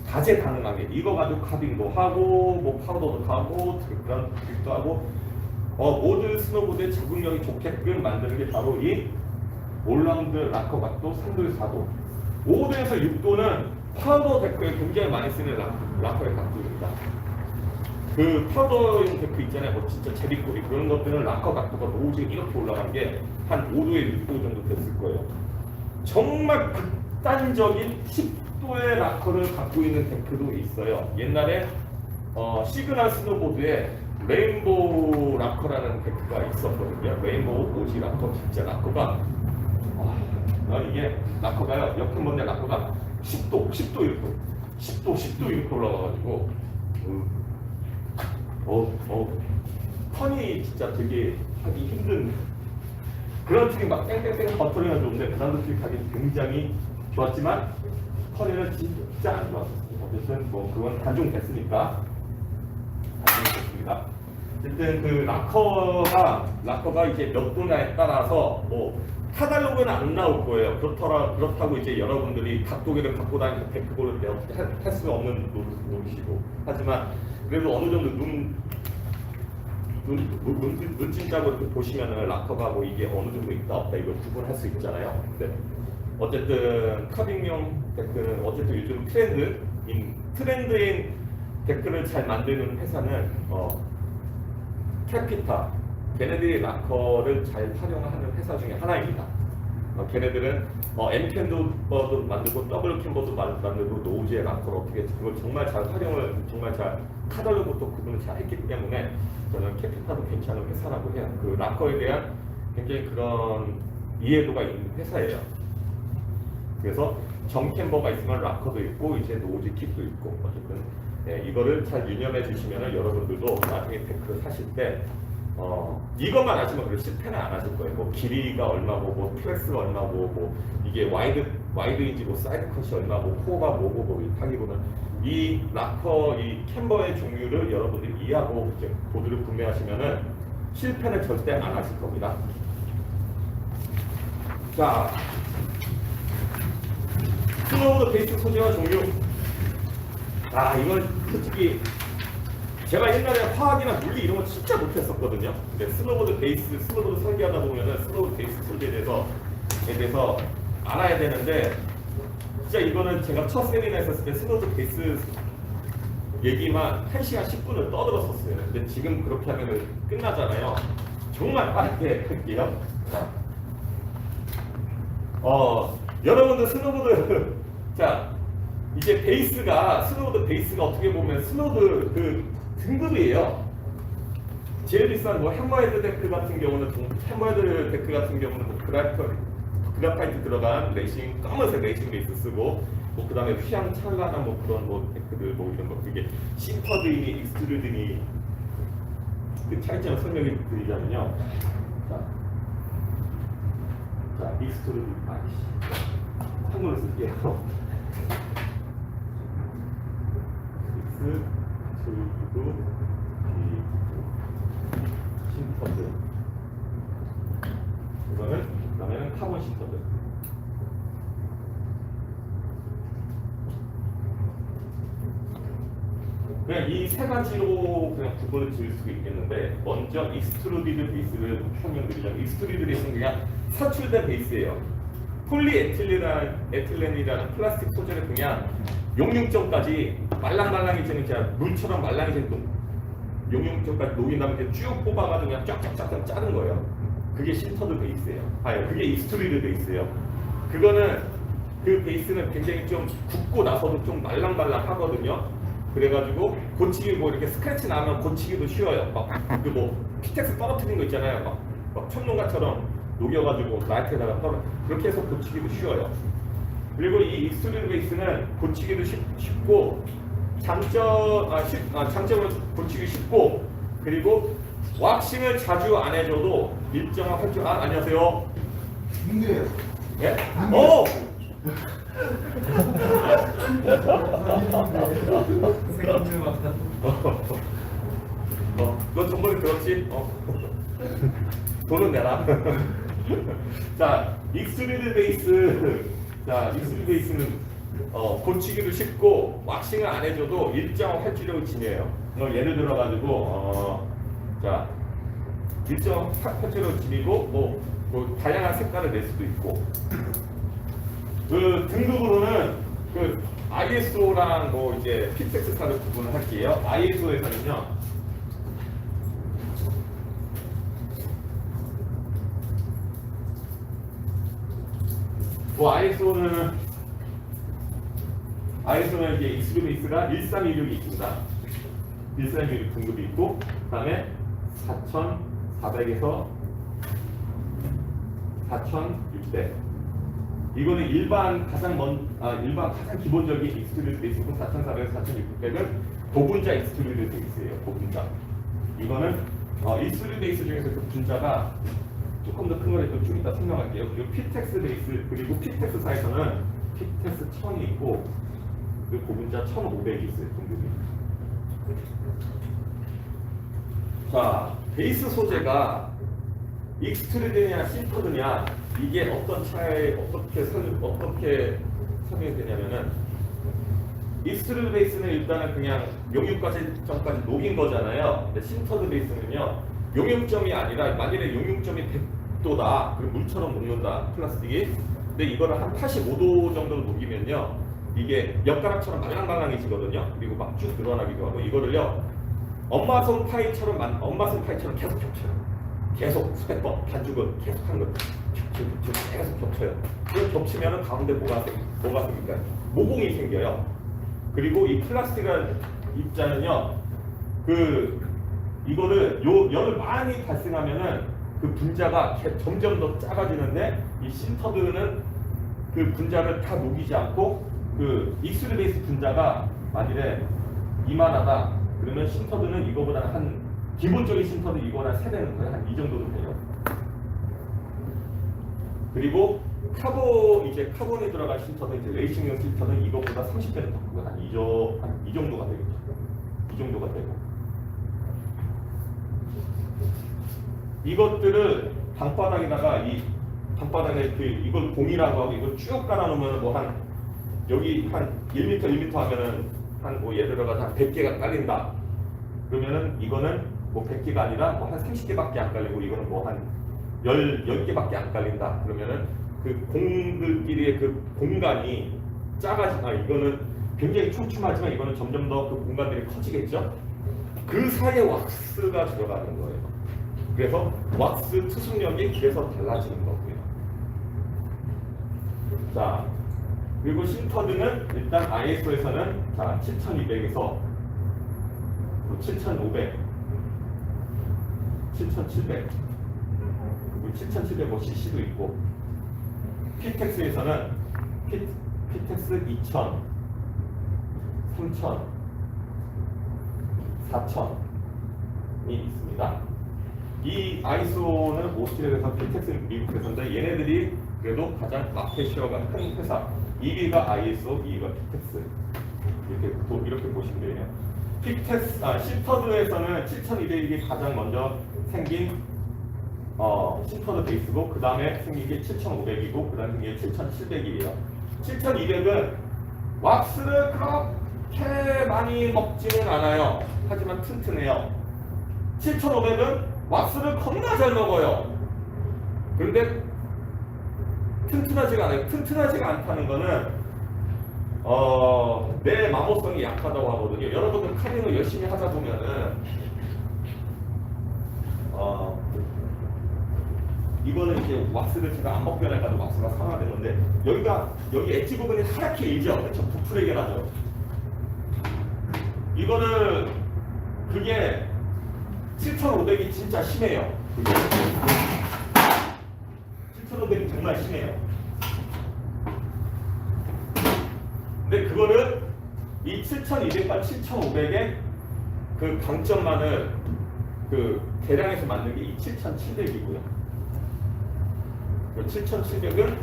다재다능하게 이거 가지고 카빙도 하고 뭐 파우더도 하고 그런 도 하고 모든 스노보드에 적응력이 좋게끔 만드는 게 바로 이 올라운드 락커 각도 3도에서 4도 5도에서 6도는 파우더 데크에 굉장히 많이 쓰는 락커의 각도입니다. 그 파우더용 데크 있잖아요. 뭐 진짜 제비꼬리 그런 것들은 락커 각도가 오직 이렇게 올라간 게 한 5도에 6도 정도 됐을 거예요. 정말 극단적인 10도의 락커를 갖고 있는 데크도 있어요. 옛날에 시그널 스노보드에 레인보우 락커라는 데크가 있었거든요. 레인보우 오지 락커 진짜 락커가 이게 락커가요. 옆에 번째 락커가 10도 이렇게 올라가가지고 턴이 진짜 되게 하기 힘든 그런 트릭 막 땡땡땡 버터리가 좋은데 그 사람들 트릭 하기 굉장히 좋았지만 턴이는 진짜 안 좋았어요. 어쨌든 뭐 그건 단종됐으니까 단종됐습니다. 어쨌든 그 락커가 이제 몇 도냐에 따라서 뭐 카탈로그는 안 나올 거예요. 그렇다고 이제 여러분들이 각도기를 갖고 다니는 데크볼을 할 수가 없는 노릇이고 하지만 그래도 어느 정도 눈진짜고 이렇게 보시면은 락커가 뭐 이게 어느 정도 있다 없다 이걸 구분할 수 있잖아요. 네. 어쨌든 카빙용 데크는 어쨌든 요즘 트렌드인 데크를 잘 만드는 회사는 캐피타 걔네들이 락커를 잘 활용하는 회사 중에 하나입니다. 걔네들은 M캠버도 만들고 더블 캠버도 만들고 노즈의 락커를 어떻게 그걸 정말 잘 활용을 정말 잘 카달로그도 구분을 잘 했기 때문에 저는 캐피타도 괜찮은 회사라고 해요. 그 락커에 대한 굉장히 그런 이해도가 있는 회사예요. 그래서 정 캠버가 있으면 락커도 있고 이제 노즈 kit도 있고 어쨌든 이거를 잘 유념해 주시면 여러분들도 나중에 데크를 사실 때 이것만 아시면 그래 실패는 안 하실 거예요. 뭐 길이가 얼마고, 뭐 플렉스가 얼마고, 뭐 이게 와이드인지, 뭐 사이드 컷이 얼마고, 코어가 뭐고, 뭐 하기보다 이 락커, 이 캠버의 종류를 여러분들이 이해하고 이제 보드를 구매하시면은 실패는 절대 안 하실 겁니다. 자, 스노우보드 베이스 소재와 종류. 이건 솔직히. 제가 옛날에 화학이나 물리 이런 거 진짜 못했었거든요. 근데 스노보드 설계하다 보면은 스노보드 베이스 소재에 대해서 알아야 되는데 진짜 이거는 제가 첫 세미나 했었을 때 스노보드 베이스 얘기만 1시간 10분을 떠들었었어요. 근데 지금 그렇게 하면은 끝나잖아요. 정말 빠르게 할게요. 여러분들 스노보드 자 이제 스노보드 베이스가 어떻게 보면 스노보드 그 등급이에요. 제일 비싼 뭐 해머헤드 데크 같은 경우는 뭐 그라파이트 들어간 검은색 레이싱 베이스 쓰고 뭐 그다음에 휘황찬란한 뭐 그런 뭐 데크들 뭐 이런 거 그게 심퍼드니 익스트루드니 그 차이점을 설명해 드리자면요. 자 익스트루드 한글로 쓸게요. 그리고 심퍼드 그다음에는 카본 심퍼드 그냥 이 세 가지로 그냥 구분을 지을 수 있겠는데 먼저 익스트루디드 베이스를 설명드리자면 익스트루디드 베이스는 그냥 사출된 베이스예요. 폴리에틸렌이라는 플라스틱 소재를 그냥 용융점까지 말랑말랑해지는 물처럼 말랑해지는 용융점까지 녹인 다음에 이렇게 쭉 뽑아가지고 그냥 쫙쫙쫙 짜는 거예요. 그게 신터드 베이스예요. 그게 익스트루디드 베이스예요. 그 베이스는 굉장히 좀 굽고 나서도 좀 말랑말랑하거든요. 그래가지고 고치기 뭐 이렇게 스크래치 나면 고치기도 쉬워요. 막 그 뭐 피텍스 떨어뜨린 거 있잖아요. 막 천둥가처럼 녹여가지고 라이트에다가 떨어 그렇게 해서 고치기도 쉬워요. 그리고 이 익스트루드 베이스는 고치기도 쉽고 장점은 고치기 쉽고 그리고 왁싱을 자주 안 해줘도 일정한 활동 안녕하세요. 근데 예? 오! 너 정말 그렇지? 돈은 내라. 자, 익스트루드 베이스. 자, 익스트루드 베이스는 고치기도 쉽고 왁싱을 안 해줘도 일정한 활주력을 지녀요. 예를 들어가지고 자, 일정 활주력을 지니고 뭐 다양한 색깔을 낼 수도 있고. 그 등급으로는 그 ISO랑 뭐 이제 피텍스사를 구분을 할게요. ISO에서는요. 뭐 ISO는 이제 익스트루드 베이스가 1316이 있습니다. 1316 등급이 있고, 그다음에 4400에서 4600. 이거는 일반 가장 기본적인 익스트루드 베이스고 4400에서 4600은 고분자 익스트루드 베이스예요. 고분자. 이거는 익스트루드 베이스 중에서 그 분자가 조금 더 큰 거를 좀 이따 설명할게요. 그리고 피텍스 베이스 그리고 피텍스사에서는 피텍스 1000이 있고 그 고분자 1500이 있어요. 등급이. 자, 베이스 소재가 익스트루드냐 신터드냐 이게 어떤 차에 어떻게 설명이 되냐면은 익스트루드 베이스는 일단은 그냥 용융까지 녹인 거잖아요. 근데 신터드 베이스는요 용융점이 아니라 만일에 용융점이 100도다 그럼 물처럼 녹는다 플라스틱이. 근데 이거를 한 85도 정도로 녹이면요 이게 엿가락처럼 말랑말랑해지거든요. 그리고 막 쭉 늘어나기도 하고 이거를요 엄마손 파이처럼 계속 겹쳐요. 계속 수백 번 반죽을 계속 하는 거예요. 계속 겹쳐요. 그 겹치면은 가운데 뭐가 생길까요? 모공이 생겨요. 그리고 이 플라스틱한 입자는요, 이거를 열을 많이 발생하면은 그 분자가 점점 더 작아지는데 이 신터드는 그 분자를 다 녹이지 않고 그 익스트루드 베이스 분자가 만일에 이만하다 그러면 신터드는 이거보다 한 기본적인 신터드 이거보다 3배는 거예요. 한 이 정도도 돼요. 그리고 카본이 들어간 신터드 이제 레이싱용 신터는 이것보다 30배는 더 크고 한 이 정도가 되겠죠. 이 정도가 되고 이것들을 방바닥에다가 방바닥에 이걸 봉이라고 하고 이걸 쭉 깔아놓으면 뭐 여기 한 1m 하면은 뭐 예를 들어서 한 100개가 깔린다. 그러면은 이거는 뭐 100개가 아니라 뭐 한 30개밖에 안 깔리고 이거는 뭐 한 10개밖에 안 깔린다. 그러면은 그 공들끼리의 그 공간이 이거는 굉장히 촘촘하지만 이거는 점점 더 그 공간들이 커지겠죠. 그 사이에 왁스가 들어가는 거예요. 그래서 왁스 투숙력이 그래서 달라지는 거고요. 자, 그리고 신터드는 일단 ISO에서는 7200에서 7500, 7700, 그리고 7750cc도 있고, 피텍스에서는 피텍스 2000, 3000, 4000이 있습니다. 이 아이소는 오스트리아에서 피텍스는 미국에서인데 얘네들이 그래도 가장 마켓쉐어가 큰 회사. 1위가 ISO, 2위가 피텍스. 이렇게 보시면 돼요. 신터드에서는 7200이 가장 먼저 생긴 신터드 베이스고 그 다음에 생긴 게 7500이고 그 다음에 생긴 게 7700이에요. 7200은 왁스를 그렇게 많이 먹지는 않아요. 하지만 튼튼해요. 7500은 왁스를 겁나 잘 먹어요. 그런데 튼튼하지가 않아요. 튼튼하지가 않다는 거는 내 마모성이 약하다고 하거든요. 여러분들 카빙을 열심히 하다 보면은 이거는 이제 왁스를 제가 안 먹게 해가지고 왁스가 상하되는데 여기 엣지 부분이 하얗게 일죠. 그렇죠? 부풀게 나죠. 이거는 그게 7,500이 진짜 심해요. 그게 7,500이 정말 심해요. 근데 그거는 이 7,200과 7,500의 그 강점만을 그 대량에서 만든 게 이 7,700이고요. 그 7,700은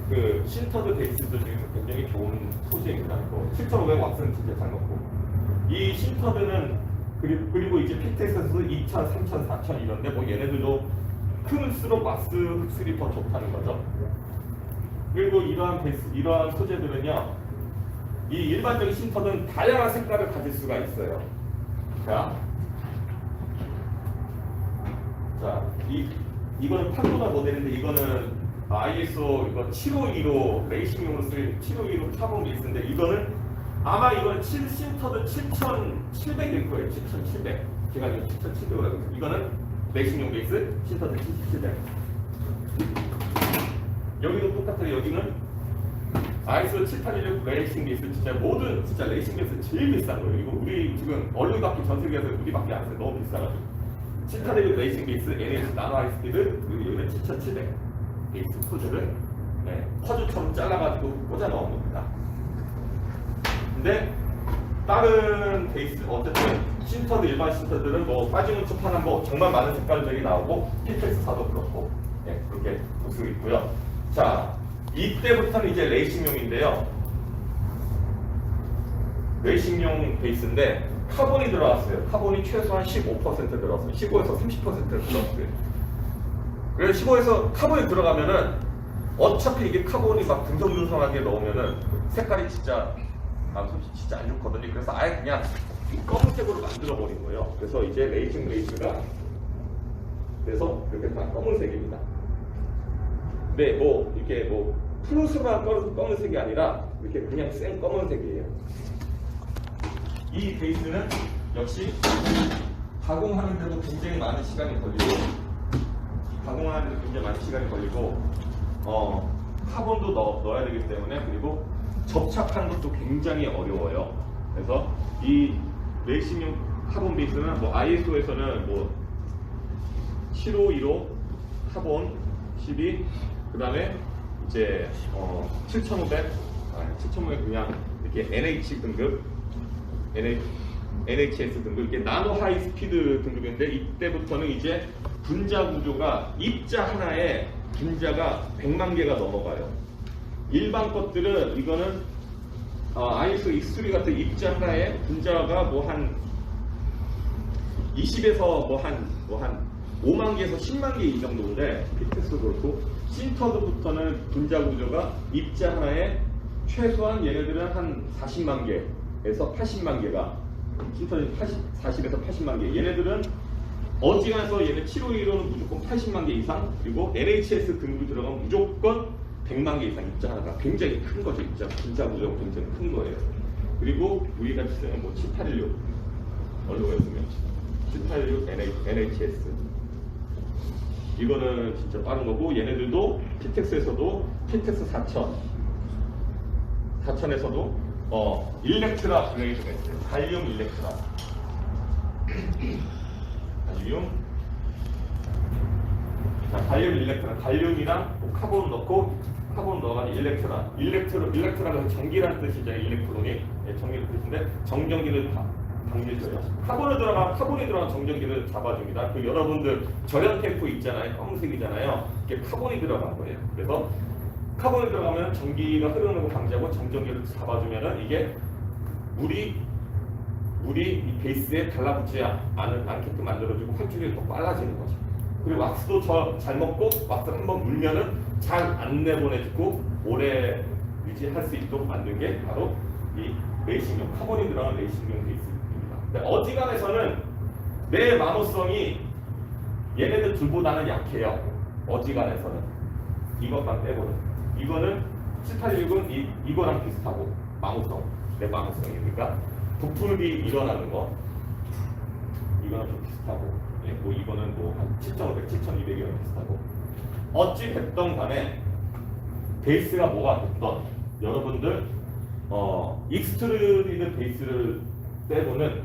그 신터드 베이스도 지금 굉장히 좋은 소재입니다. 7,500 왁스는 진짜 잘 먹고 이 신터드는 그리고 이제 피텍스에서도 2,000, 3,000, 4,000 이런데 뭐 얘네들도 클수록 왁스 흡수율이 더 좋다는 거죠. 그리고 이러한 소재들은요, 이 일반적인 신터는 다양한 색깔을 가질 수가 있어요. 자, 이거는 판도다 모델인데 이거는 ISO 이거 752로 레이싱용으로 쓸 752로 카본 베이스인데 이거는 아마 이거는 신터드 7,700일 거예요. 7,700. 제가 지금 7,700으로 하고 있어요. 이거는 레이싱용 베이스 신터드 7,700. 여기도 똑같아요. 여기는 ISO 7,816 레이싱 베이스 진짜 모든 진짜 레이싱 베이스 제일 비싼 거예요. 이거 우리 지금 얼굴밖에 전 세계에서 우리밖에 안 써요. 너무 비싸가지고. 7,816 레이싱 베이스 NH 나노 하이스피드 그리고 여기는 7,700 베이스 코드를 퍼즐처럼 잘라가지고 꽂아 넣은 겁니다. 근데 다른 베이스 어쨌든 신터드 일반 신터들은 뭐 빠지는 촉하는 뭐 정말 많은 색깔들이 나오고 피텍스사도 그렇고 그렇게 볼 수 있고요. 자, 이때부터는 이제 레이싱용인데요. 레이싱용 베이스인데 카본이 들어왔어요. 카본이 최소한 15% 들어왔어요. 15에서 30%를 들어왔어요. 그래서 15에서 카본이 들어가면은 어차피 이게 카본이 막 듬성듬성하게 넣으면은 색깔이 진짜 솔직히 진짜 안 좋거든요. 그래서 아예 그냥 검은색으로 만들어 버린 거예요. 그래서 이제 레이싱 베이스가 그래서 이렇게 다 검은색입니다. 근데 뭐 이렇게 뭐 플러스만 검은색이 아니라 이렇게 그냥 생 검은색이에요. 이 베이스는 역시 가공하는데도 굉장히 많은 시간이 걸리고 카본도 넣어야 되기 때문에 그리고 접착하는 것도 굉장히 어려워요. 그래서 이 레이싱용 카본 베이스는 뭐 ISO에서는 뭐 752로 카본 12 그다음에 이제 7,500 그냥 이렇게 NH 등급 NHS 등급 이게 나노 하이 스피드 등급인데 이때부터는 이제 분자 구조가 입자 하나에 분자가 100만 개가 넘어가요. 일반 것들은 이거는 ISO X3 같은 입자 하나에 분자가 뭐 한 20에서 뭐 한 5만 개에서 10만 개 이 정도인데 피텍스도 그렇고 신터드부터는 분자 구조가 입자 하나에 최소한 얘네들은 한 40만 개에서 80만 개가 신터드 40에서 80만 개 얘네들은 어지간해서 얘네 751로는 무조건 80만 개 이상 그리고 NHS 등급이 들어가면 무조건 100만 개 이상 입자 하나가 굉장히 큰 거죠. 입자 분자 구조가 굉장히 큰 거예요. 그리고 우리가 쓰는 뭐 7816 얼굴에 쓰면 7816 NHS 이거는 진짜 빠른 거고 얘네들도 피텍스에서도 피텍스 4000에서도 일렉트라 블레이드가 있어요. 갈륨 일렉트라 갈륨 일렉트라 갈륨이랑 뭐 카본 넣고 카본 넣어가지고 일렉트라는 전기라는 뜻이잖아요. 일렉트론이 전기를 뜻인데 정전기를 방지해줘요. 카본이 들어간 정전기를 잡아줍니다. 그 여러분들 절연 테이프 있잖아요. 검은색이잖아요. 이게 카본이 들어간 거예요. 그래서 카본이 들어가면 전기가 흐르는 걸 방지하고 정전기를 잡아주면은 이게 물이 이 베이스에 달라붙지 않게끔 만들어주고 활주력이 더 빨라지는 거죠. 그리고 왁스도 잘 먹고 왁스를 한번 물면은 잘 안 내보내주고 오래 유지할 수 있도록 만든 게 바로 이 레이싱용 카본이 들어간 레이싱용 베이스입니다. 어지간해서는 내 마모성이 얘네들 둘보다는 약해요. 어지간해서는 이것만 빼고는 이거는 786은 이거랑 비슷하고 마모성 내 마모성이니까 부풀기 일어나는 거 이거는 좀 비슷하고 뭐 이거는 뭐 한 7,500, 7,200이랑 비슷하고 어찌 됐던 간에 베이스가 뭐가 됐던 여러분들 익스트루디드 베이스를 빼고는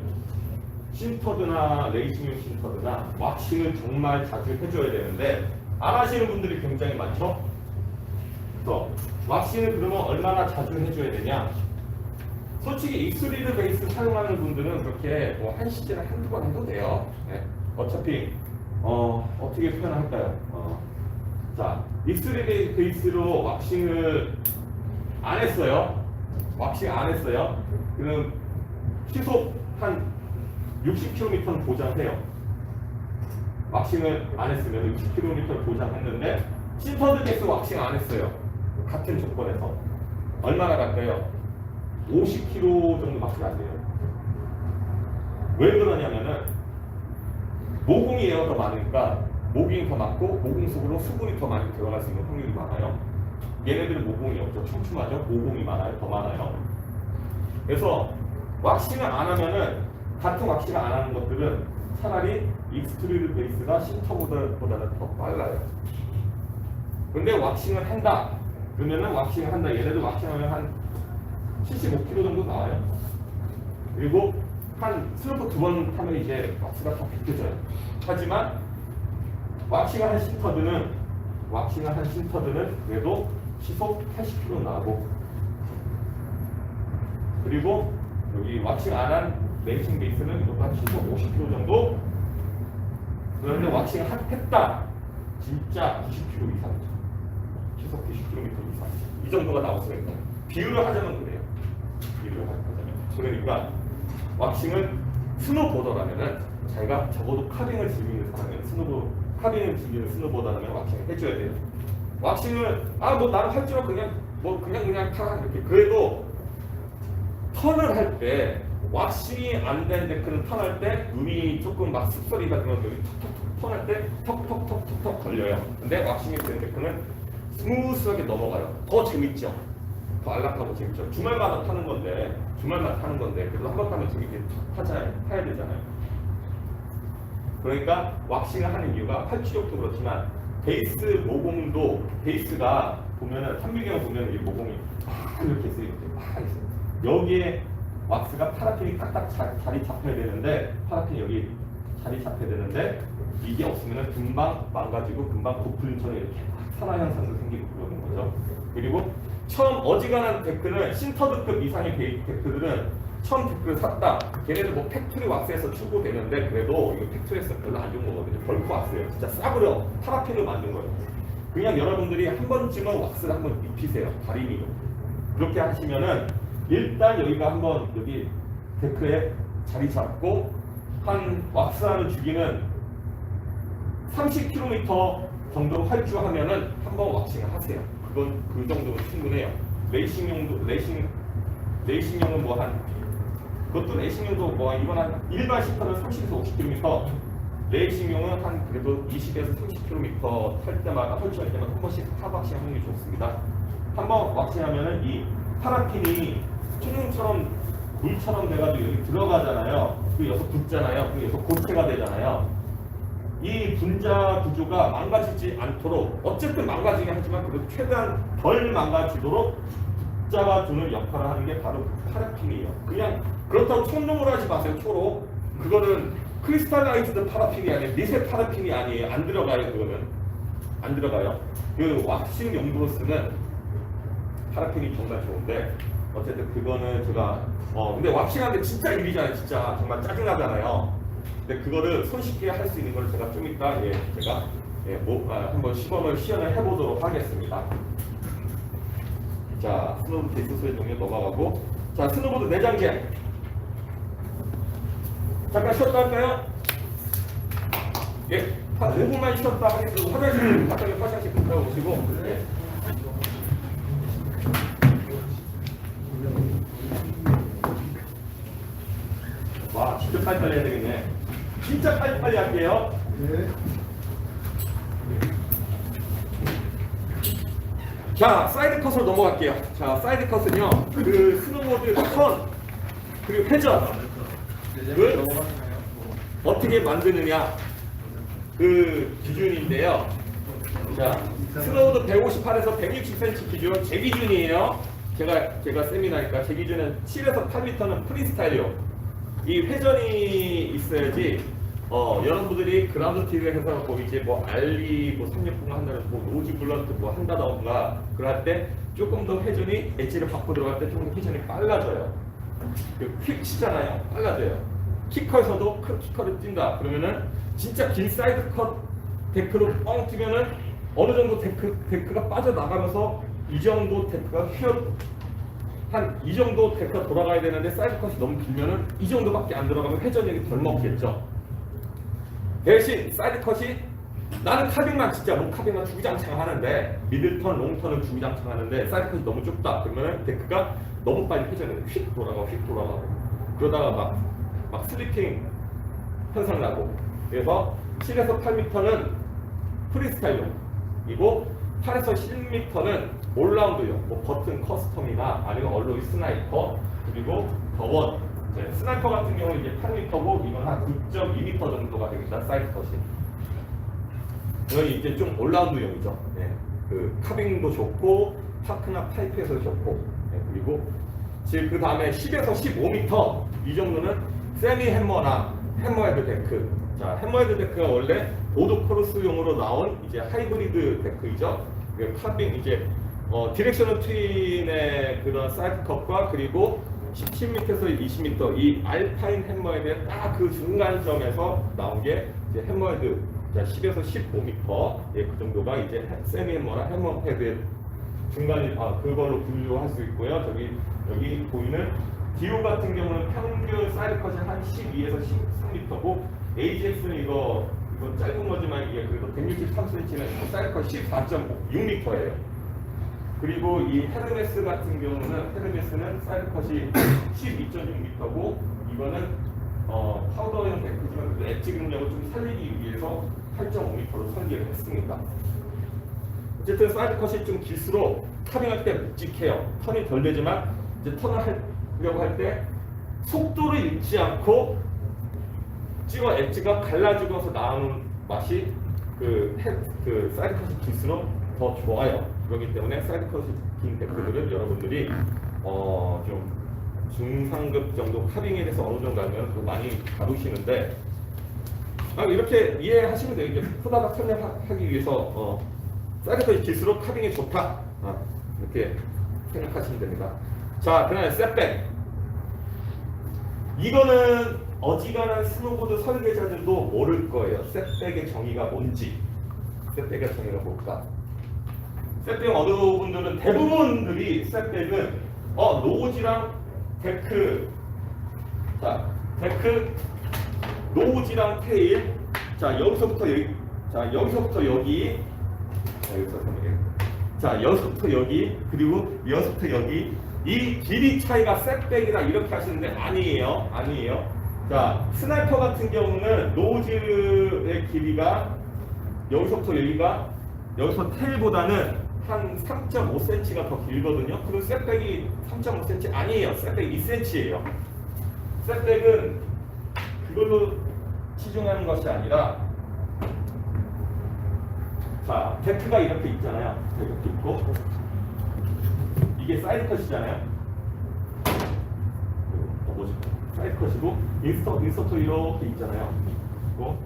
신터드나 레이싱용 신터드나 왁싱을 정말 자주 해줘야 되는데 안 하시는 분들이 굉장히 많죠. 그래서 왁싱을 그러면 얼마나 자주 해줘야 되냐? 솔직히 익스트루드 베이스 사용하는 분들은 그렇게 뭐 한 시즌에 한두 번 해도 돼요. 네. 어차피 어떻게 표현할까요? 자, 익스트루드 베이스로 왁싱을 안 했어요. 왁싱 안 했어요. 그럼 시속 한 60km는 보장해요. 왁싱을 안 했으면 60km를 보장했는데 신터드 베이스 왁싱 안 했어요. 같은 조건에서 얼마나 갈까요? 50km 정도밖에 안 돼요. 왜 그러냐면은 모공이 얘가 더 많으니까 모공이 더 많고 모공 속으로 수분이 더 많이 들어갈 수 있는 확률이 많아요. 얘네들은 모공이 없죠. 촘촘하죠. 모공이 많아요. 더 많아요. 그래서 왁싱을 안 하면은 같은 왁싱을 안 하는 것들은 차라리 익스트루드 베이스가 신터보다는 더 빨라요. 근데 왁싱을 한다. 그러면은 왁싱을 한다. 얘네들 왁싱하면 한 75kg 정도 나와요. 그리고 한 슬로프 2번 타면 이제 왁스가 다 벗겨져요. 하지만 왁싱을 한 신터드는 그래도 시속 80km 나오고, 그리고 여기 왁싱 안 한 레이싱 베이스는 이것도 한 시속 50km 정도. 그런데 왁싱을 했다. 진짜 90km 이상이죠. 시속 90km 이상. 이 정도가 나올 수가 있다. 비유를 하자면 그래요. 비유를 하자면. 그러니까 왁싱은 스노보더라면은 자기가 적어도 카빙을 즐기는 사람은 카빙을 즐기는 스노보더라면 왁싱을 해줘야 돼요. 왁싱을 뭐 나는 할 줄 그냥 타 이렇게. 그래도 턴을 할 때 왁싱이 안 된 데크는 턴할 때 눈이 조금 막 습소리가 들어서 톡톡톡 턴할 때 톡톡톡톡톡 걸려요. 근데 왁싱이 된 데크는 스무스하게 넘어가요. 더 재밌죠. 더 안락하고 재밌죠. 주말마다 타는 건데 그래도 한 번 타면 재밌게 타야 되잖아요. 그러니까 왁싱을 하는 이유가 활주력도 그렇지만 베이스 모공도 베이스가 보면은 한미경 보면 이 모공이 이렇게 있어요. 여기에 왁스가 파라핀이 딱딱 자리 잡혀야 되는데 파라핀이 여기 자리 잡혀야 되는데 이게 없으면 금방 망가지고 금방 고플린처럼 이렇게 산화 현상도 생기고 그러는 거죠. 그리고 처음 어지간한 데크는 신터드급 이상의 데크들은 처음 데크를 샀다. 걔네들 뭐 팩토리 왁스에서 출고되는데 그래도 이거 팩토리에서 별로 안 좋은 거거든요. 벌크 왁스예요. 진짜 싸구려 파라핀을 만든 거예요. 그냥 여러분들이 한 번쯤은 왁스를 한번 입히세요. 다리미로. 그렇게 하시면은 일단 여기가 한번 여기 데크에 자리 잡고 한 왁스하는 주기는 30km 정도로 활주하면은 한번 왁싱을 하세요. 그건 그 정도면 충분해요. 레이싱용은 뭐 한 그것도 레이싱용도 뭐 이건 한 일반 시터는 30에서 50km, 레이싱용은 한 그래도 20에서 30km 탈 때마다 설치할 때마다 한 번씩 왁싱 하는 게 좋습니다. 한번 왁싱하면은 이 파라핀이 투명처럼 물처럼 돼가지고 여기 들어가잖아요. 그 여기서 붙잖아요. 그 여기서 고체가 되잖아요. 이 분자 구조가 망가지지 않도록 어쨌든 망가지긴 하지만 그래도 최대한 덜 망가지도록 붙잡아주는 역할을 하는 게 바로 파라핀이에요. 그냥 그렇다고 촌농을 하지 마세요. 초로 그거는 크리스탈라이즈드 파라핀이 아니에요. 미세 파라핀이 아니에요. 안 들어가요. 그거는 안 들어가요. 그 왁싱 용도로 쓰는 파라핀이 정말 좋은데 어쨌든 그거는 제가 근데 왁싱하는데 진짜 일이잖아요. 진짜 정말 짜증나잖아요. 근데 그거를 손쉽게 할 수 있는 걸 제가 좀 이따 제가 한번 시연을 해보도록 하겠습니다. 자, 스노보드 베이스 소리 종류 넘어가고, 자, 스노보드 내장재 잠깐 쉬었다 할까요? 예, 한 5분만 쉬었다 하겠습니다. 화장실 갔다 오시고. 예. 와, 진짜 빨리빨리 해야 되겠네. 진짜 빨리빨리 할게요. 네. 자, 사이드 컷으로 넘어갈게요. 자, 사이드 컷은요, 그 스노보드 턴, 그리고 회전을 어떻게 만드느냐, 그 기준인데요. 자, 스노보드 158에서 160cm 기준, 제 기준이에요. 제가 세미나니까 제 기준은 7에서 8m는 프리스타일이요. 이 회전이 있어야지 여러분들이 그라운드 TV에서 보이지 뭐 알리 뭐 360 한다는 뭐 로지 블런트 뭐 한다던가 그럴 때 조금 더 회전이 엣지를 받고 들어갈 때 조금 회전이 빨라져요. 퀵 치잖아요. 빨라져요. 키커에서도 큰 키커를 뛴다. 그러면은 진짜 긴 사이드 컷 데크로 뻥 뛰면은 어느 정도 데크가 빠져나가면서 이 정도 데크가 한 이 정도 데크가 돌아가야 되는데 사이드 컷이 너무 길면은 이 정도밖에 안 들어가면 회전력이 덜 먹겠죠. 대신 사이드 컷이 나는 카빙만 진짜 롱 카빙만 주구장창 하는데 미들턴, 롱턴은 주구장창 하는데 사이드 컷이 너무 좁다. 그러면 데크가 너무 빨리 회전이 휙 돌아가고 그러다가 막 슬리핑 현상 나고 그래서 7에서 8m는 프리스타일용이고 8에서 10m는 올라운드용, 뭐 버튼 커스텀이나 아니면 얼로이 스나이퍼 그리고 더원 스나이퍼 같은 경우는 이제 8m고 이건 한 9.2m 정도가 되겠다. 사이드 컷이 이건 이제 좀 올라운드용이죠. 네. 그 카빙도 좋고 파크나 파이프에서 좋고 네. 그리고 지금 그 다음에 10에서 15m 이 정도는 세미 해머나 해머헤드 데크. 자, 해머헤드 데크가 원래 보드 크로스용으로 나온 이제 하이브리드 데크이죠. 카빙 이제 디렉셔널 트윈의 그런 사이드 컵과 그리고 17m에서 20m 이 알파인 해머헤드의 딱 그 중간점에서 나온 게 이제 해머헤드 10에서 15m 예, 그 정도가 이제 세미 해머나 해머헤드 중간이 그걸로 분류할 수 있고요. 여기 보이는 디오 같은 경우는 평균 사이드 컷이 한 12에서 13m고 AGX는 이거 짧은 거지만 이게 그래도 163cm는 사이드 컷 14.6m예요. 그리고 이 헤르메스 같은 경우는 헤르메스는 사이드 컷이 12.6m고 이거는 파우더형 데크지만 그래도 엣지 능력을 좀 살리기 위해서 8.5m로 설계를 했습니다. 어쨌든 사이드 컷이 좀 길수록 카빙할 때 묵직해요. 턴이 덜 되지만 이제 턴을 하려고 할 때 속도를 잃지 않고 찍어 엣지가 갈라지고서 나오는 맛이 그 사이드 컷이 길수록 더 좋아요. 그렇기 때문에 사이드 컷이 긴 데크들은 여러분들이 좀 중상급 정도 카빙에 대해서 어느 정도 알면 많이 다루시는데 이렇게 이해하시면 돼요. 이제 후다닥 설명하기 위해서 사이드 컷이 길수록 카빙이 좋다. 이렇게 생각하시면 됩니다. 자, 그다음에 셋백. 이거는 어지간한 스노보드 설계자들도 모를 거예요. 셋백의 정의가 뭔지. 셋백의 정의가 뭘까? 셋백 어느 분들은 대부분들이 셋백은 노즈랑 데크, 자 데크, 노즈랑 테일, 자 여기서부터 여기, 자 여기서부터 여기, 자 여기서부터 여기, 그리고 여기서부터 여기 이 길이 차이가 셋백이다 이렇게 하시는데 아니에요. 자 스나이퍼 같은 경우는 노즈의 길이가 여기서부터 여기가 여기서 테일보다는 한 3.5cm가 더 길거든요. 그리고 셋백이 3.5cm 아니에요. 셋백이 2cm예요. 셋백은 그걸로 치중하는 것이 아니라 자 데크가 이렇게 있잖아요. 이렇게 있고 이게 사이드 컷이잖아요. 뭐지? 사이드 컷이고 인서터 이렇게 있잖아요. 그리고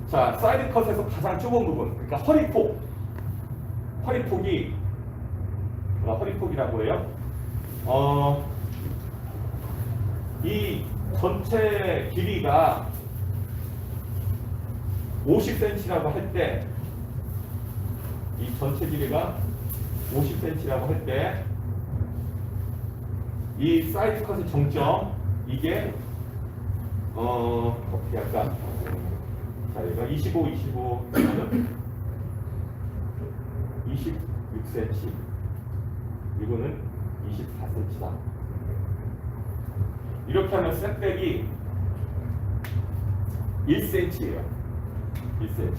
자 사이드 컷에서 가장 좁은 부분, 그러니까 허리폭이 허리폭이라고 해요. 이 전체 길이가 50cm라고 할 때, 이 전체 길이가 50cm라고 할 때, 이 사이드 컷의 정점, 이게 어떻게 할까? 자, 이거 25, 25는 26cm, 이거는 24cm다. 이렇게 하면 셋백이 1cm예요. 1cm.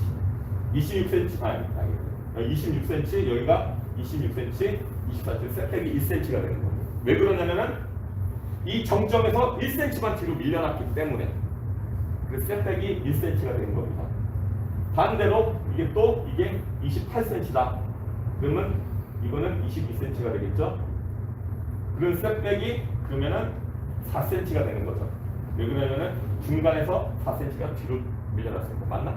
26cm, 아니 26cm, 여기가 26cm, 24cm, 셋백이 1cm가 되는 거예요. 왜 그러냐면은 이 정점에서 1cm만 뒤로 밀려났기 때문에 그 셋백이 1cm가 되는 겁니다. 반대로 이게 28cm다. 그러면 이거는 22cm가 되겠죠. 그런 셋백이 그러면은 4cm가 되는 거죠. 왜 그러냐면은 중간에서 4cm가 뒤로 밀려났으니까 맞나?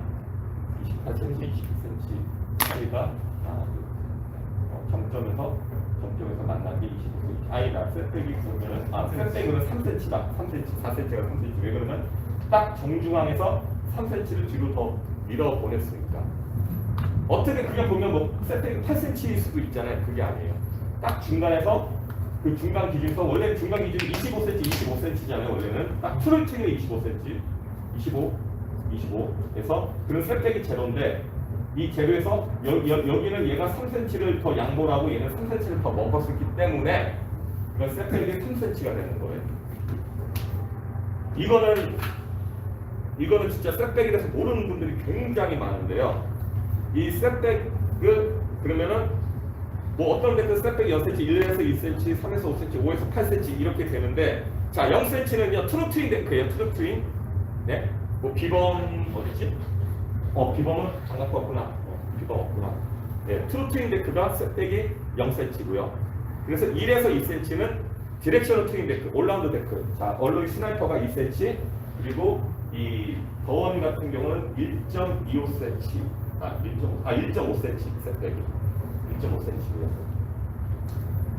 28cm, 29cm 사이가 점점에서 만나기 25cm. 아니다. 셋백이 그러면은 셋백으로는 3cm다. 3cm, 4cm가 3cm. 왜 그러면 딱 정중앙에서 3cm를 뒤로 더 밀어 보냈으니까. 어떻게 그냥 보면 뭐 셋백이 8cm일 수도 있잖아요. 그게 아니에요. 딱 중간에서 그 중간 기준에서 원래 중간 기준이 25cm, 25cm잖아요. 원래는 딱 풀을 튀는 25cm, 25에서 그런 셋백이 제로인데 이 제로에서 여기는 얘가 3cm를 더 양보를 하고 얘는 3cm를 더 먹었기 때문에 이건 셋백이 3cm가 되는 거예요. 이거는 진짜 셋백에 대해서 모르는 분들이 굉장히 많은데요. 이 셋백을 그러면은 뭐 어떤 데그 셋백이 0cm, 1에서 2cm, 3에서 5cm, 5에서 8cm 이렇게 되는데 자 0cm는요 트루트윈 데크예요. 트루트윈. 네. 뭐 비범 어디지? 비범은 안 갖고 왔구나. 비범 없구나. 네. 트루트윈 데크가 셋백이 0cm고요. 그래서 1에서 2cm는 디렉셔널 트윈 데크, 올라운드 데크. 자 얼룩 스나이퍼가 2cm 그리고 이 더원 같은 경우는 1.25cm. 1.5cm 셋백이. 1.5cm고요.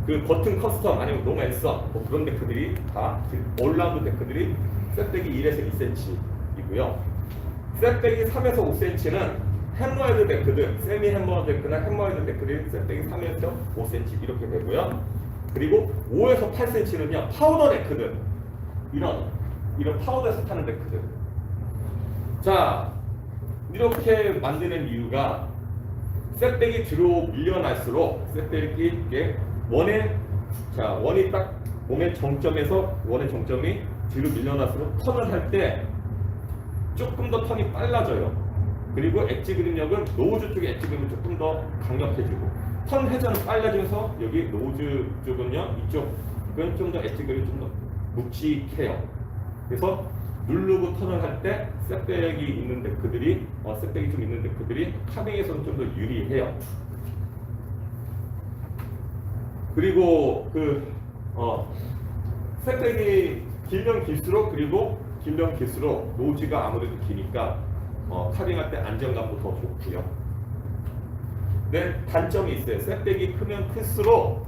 그 버튼 커스텀 아니면 노맨서 뭐 그런 데크들이 다 올라운드 데크들이 셋백이 1에서 2cm이고요. 셋백이 3에서 5cm는 햄머헤드 데크들, 세미 햄머헤드 데크나 햄머헤드 데크들이 셋백이 3에서 5cm 이렇게 되고요. 그리고 5에서 8cm는요 파우더 데크들 이런 파우더에서 타는 데크들. 자 이렇게 만드는 이유가 셋백이 뒤로 밀려날수록 셋백이 이게 원이 딱 몸의 정점에서 원의 정점이 뒤로 밀려날수록 턴을 할 때 조금 더 턴이 빨라져요. 그리고 엣지 그립력은 노즈 쪽의 엣지 그립력이 조금 더 강력해지고 턴 회전은 빨라지면서 여기 노즈 쪽은요 이쪽은 좀 더 엣지 그립이 좀 더 묵직해요. 그래서 누르고 턴을 할 때 셋백이 있는 데크들이 셋백이 좀 있는 데크들이 카빙에서는 좀 더 유리해요. 그리고 셋백이 길면 길수록 노즈가 아무래도 기니까 카빙할 때 안정감도 더 좋고요. 근데 단점이 있어요. 셋백이 크면 클수록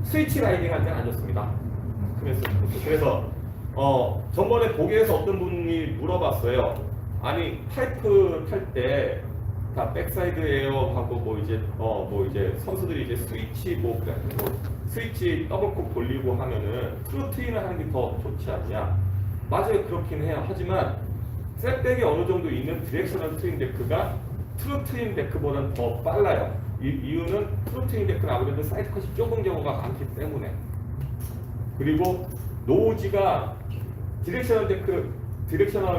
스위치 라이딩 할 때는 안 좋습니다. 그래서 전번에 보기에서 어떤 분이 물어봤어요. 아니 파이프 탈 때 다 백사이드 에어하고 뭐 이제 선수들이 이제 스위치 스위치 더블콕 돌리고 하면은 트루트윈을 하는 게 더 좋지 않냐? 맞아요, 그렇긴 해요. 하지만 셋백이 어느 정도 있는 디렉셔널 트윈 데크가 트루트윈 데크보다는 더 빨라요. 이유는 트루트윈 데크는 아무래도 사이드 컷이 좁은 경우가 많기 때문에. 그리고 노즈가 디렉셔널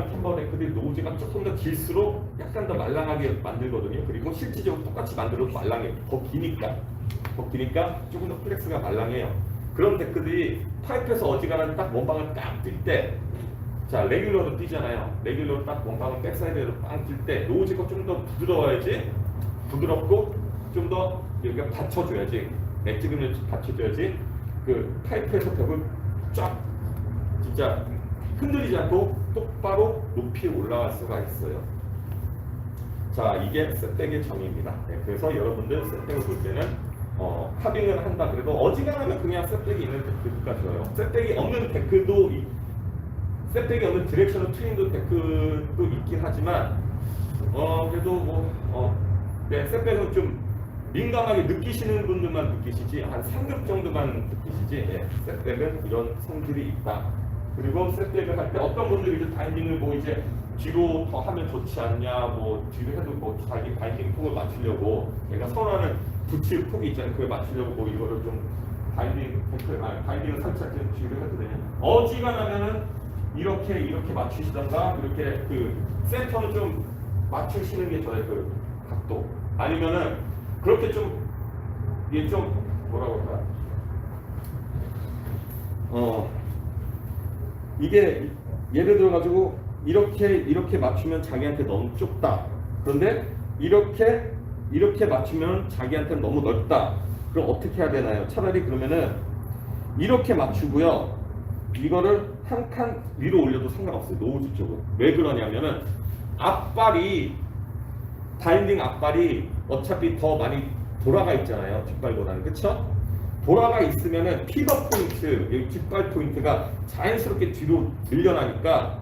캠버 데크들이 노즈가 조금 더 길수록 약간 더 말랑하게 만들거든요. 그리고 실질적으로 똑같이 만들어도 말랑해요. 더 기니까 조금 더 플렉스가 말랑해요. 그런 데크들이 파이프에서 어지간하면 딱 원방을 딱 뛸 때, 자 레귤러로 뛰잖아요. 레귤러로 딱 원방을 백사이드로 빵 뛸 때 노즈가 좀 더 부드럽고 좀 더 여기가 받쳐줘야지, 엣지 그립을 받쳐줘야지 그 파이프에서 벽을 쫙 진짜 흔들리지 않고 똑바로 높이 올라갈 수가 있어요. 자, 이게 셋백의 정의입니다. 네, 그래서 여러분들 셋백을 볼 때는 카빙을 한다 그래도 어지간하면 그냥 셋백이 있는 데크가 좋아요. 셋백이 없는 데크도 셋백이 없는 디렉셔널 트윈도 데크도 있긴 하지만 그래도 네, 셋백은 좀 민감하게 느끼시는 분들만 느끼시지 한 3급 정도만 느끼시지. 네, 셋백은 이런 성질이 있다. 그리고 셋백을 할 때 어떤 분들이 이제 바인딩을 뭐 이제 뒤로 더 하면 좋지 않냐, 뭐 뒤로 해도 뭐 자기 바인딩 폭을 맞추려고 내가 선호하는 붙일 폭이 있잖아요. 그걸 맞추려고 뭐 이거를 좀 바인딩을 살짝 좀 뒤로 해도 되냐. 어지간하면은 이렇게 맞추시던가 이렇게 그 센터는 좀 맞추시는 게 좋아요. 그 각도. 아니면은 그렇게 좀 이게 좀 뭐라고 할까? 이게 예를 들어 가지고 이렇게 맞추면 자기한테 너무 좁다. 그런데 이렇게 맞추면 자기한테 너무 넓다. 그럼 어떻게 해야 되나요? 차라리 그러면은 이렇게 맞추고요. 이거를 한 칸 위로 올려도 상관없어요. 노즈 쪽은. 왜 그러냐면은 앞발이 바인딩 앞발이 어차피 더 많이 돌아가 있잖아요. 뒷발보다는. 그쵸? 돌아가 있으면은 피벗 포인트, 여기 뒷발 포인트가 자연스럽게 뒤로 늘려나니까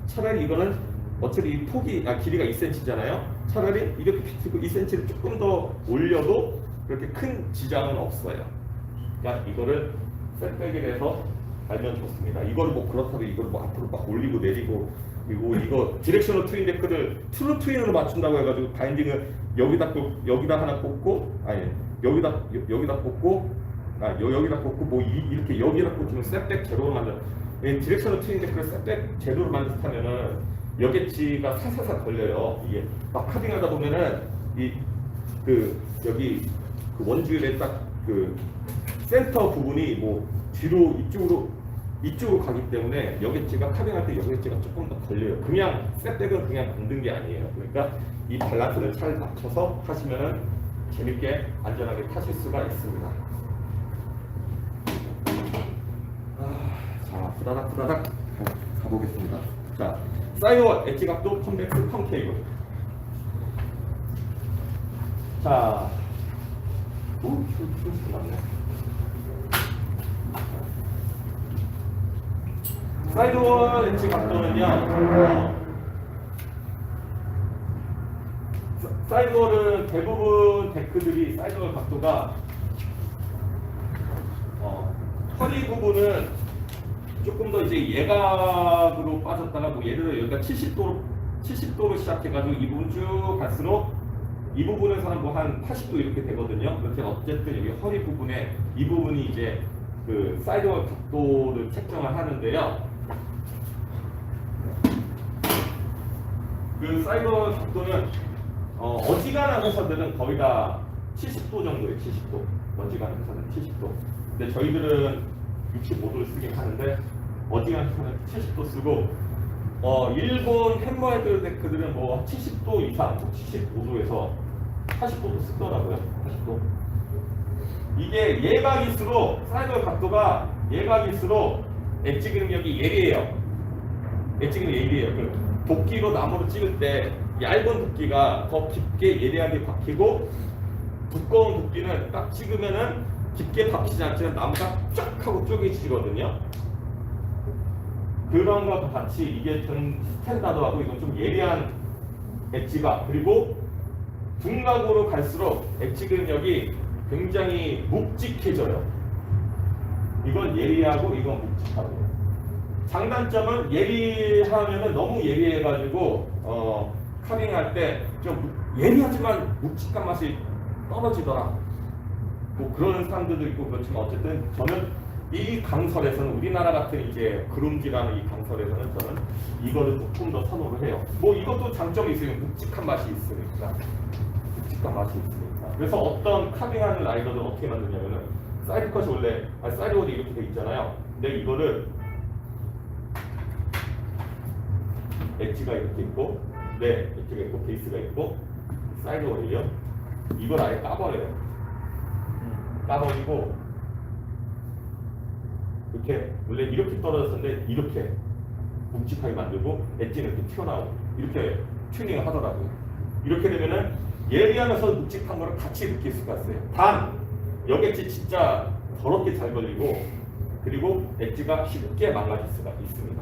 차라리 이거는 어차피 이 폭이, 길이가 2cm잖아요. 차라리 이렇게 비트고 2cm를 조금 더 올려도 그렇게 큰 지장은 없어요. 그러니까 이거를 셋백에 해서 알면 좋습니다. 이거를 뭐 그렇다고 이걸 뭐 앞으로 막 올리고 내리고 그리고 이거 디렉셔널 트윈 데크를 트루 트윈으로 맞춘다고 해가지고 바인딩을 여기다 하나 꽂고 여기다 꽂고 여기다 꽂고 뭐 이렇게 여기다 꽂으면 셋백 제로로 만든 디렉셔널 트윈 데크를 셋백 제로로 만들었다면은 여객지가 살살살 걸려요. 이게 막 카빙하다 보면은 여기 그 원주율의 딱 그 센터 부분이 뭐 뒤로 이쪽으로 가기 때문에 여객지가 카빙할 때 여객지가 조금 더 걸려요. 그냥 셋백은 그냥 만든 게 아니에요. 그러니까 이 밸런스를 잘 맞춰서 하시면은 재밌게 안전하게 타실 수가 있습니다. 자, 후다닥 가보겠습니다. 자, 사이드월 엣지 각도 컨벡스 컨케이브. 자, 맞네. 사이드월 엣지 각도는요. 사이드월은 대부분 데크들이 사이드월 각도가 허리 부분은 조금 더 이제 예각으로 빠졌다가 뭐 예를 들어 여기가 70도로 시작해가지고 이 부분 쭉 갈수록 이 부분에서는 뭐 한 80도 이렇게 되거든요. 그렇게 어쨌든 여기 허리 부분에 이 부분이 이제 그 사이드월 각도를 책정을 하는데요. 그 사이드월 각도는 어지간한 회사들은 거의 다 70도 정도예요. 70도. 어지간한 회사는 70도. 근데 저희들은 65도를 쓰긴 하는데 어지간한 회사는 70도 쓰고 일본 햄머헤드 데크들은 뭐 70도 이상, 75도에서 80도도 쓰더라고요. 80도. 이게 예각일수록 사이드 각도가 예각일수록 엣지 그림력이 예리해요. 엣지 그림 예리해요. 그 도끼로 나무를 찍을 때 얇은 도끼가 더 깊게 예리하게 박히고 두꺼운 도끼는 딱 찍으면은 깊게 박히지 않지만 나무가 쫙 하고 쪼개지거든요. 그런 것과 같이 이게 좀 스탠다드하고 이건 좀 예리한 엣지가 그리고 둔각으로 갈수록 엣지 그림력이 굉장히 묵직해져요. 이건 예리하고 이건 묵직하고. 장단점은 예리하면은 너무 예리해가지고 카빙할 때 좀 예리하지만 묵직한 맛이 떨어지더라. 뭐 그런 사람들도 있고 그렇지만 어쨌든 저는 이 강설에서는 우리나라 같은 이제 그rum지라는 이 강설에서는 저는 이거를 조금 더 선호를 해요. 뭐 이것도 장점이 있어요. 묵직한 맛이 있으니까. 묵직한 맛이 있으니까. 그래서 어떤 카빙하는 라이더는 어떻게 만드냐면은 사이드 컷이 원래 사이드 컷이 이렇게 돼 있잖아요. 근데 이거를 엣지가 이렇게 있고, 엣지가 있고 베이스가 있고 사이드 컷이요. 이걸 아예 까버려요. 까버리고 이렇게 원래 이렇게 떨어졌었는데 이렇게 묵직하게 만들고 엣지는 이렇게 튀어나오고 이렇게 튜닝을 하더라고요. 이렇게 되면은 예리하면서 묵직한 거를 같이 느낄 수가 있어요. 단 여객지 진짜 더럽게 잘 걸리고 그리고 엣지가 쉽게 망가질 수가 있습니다.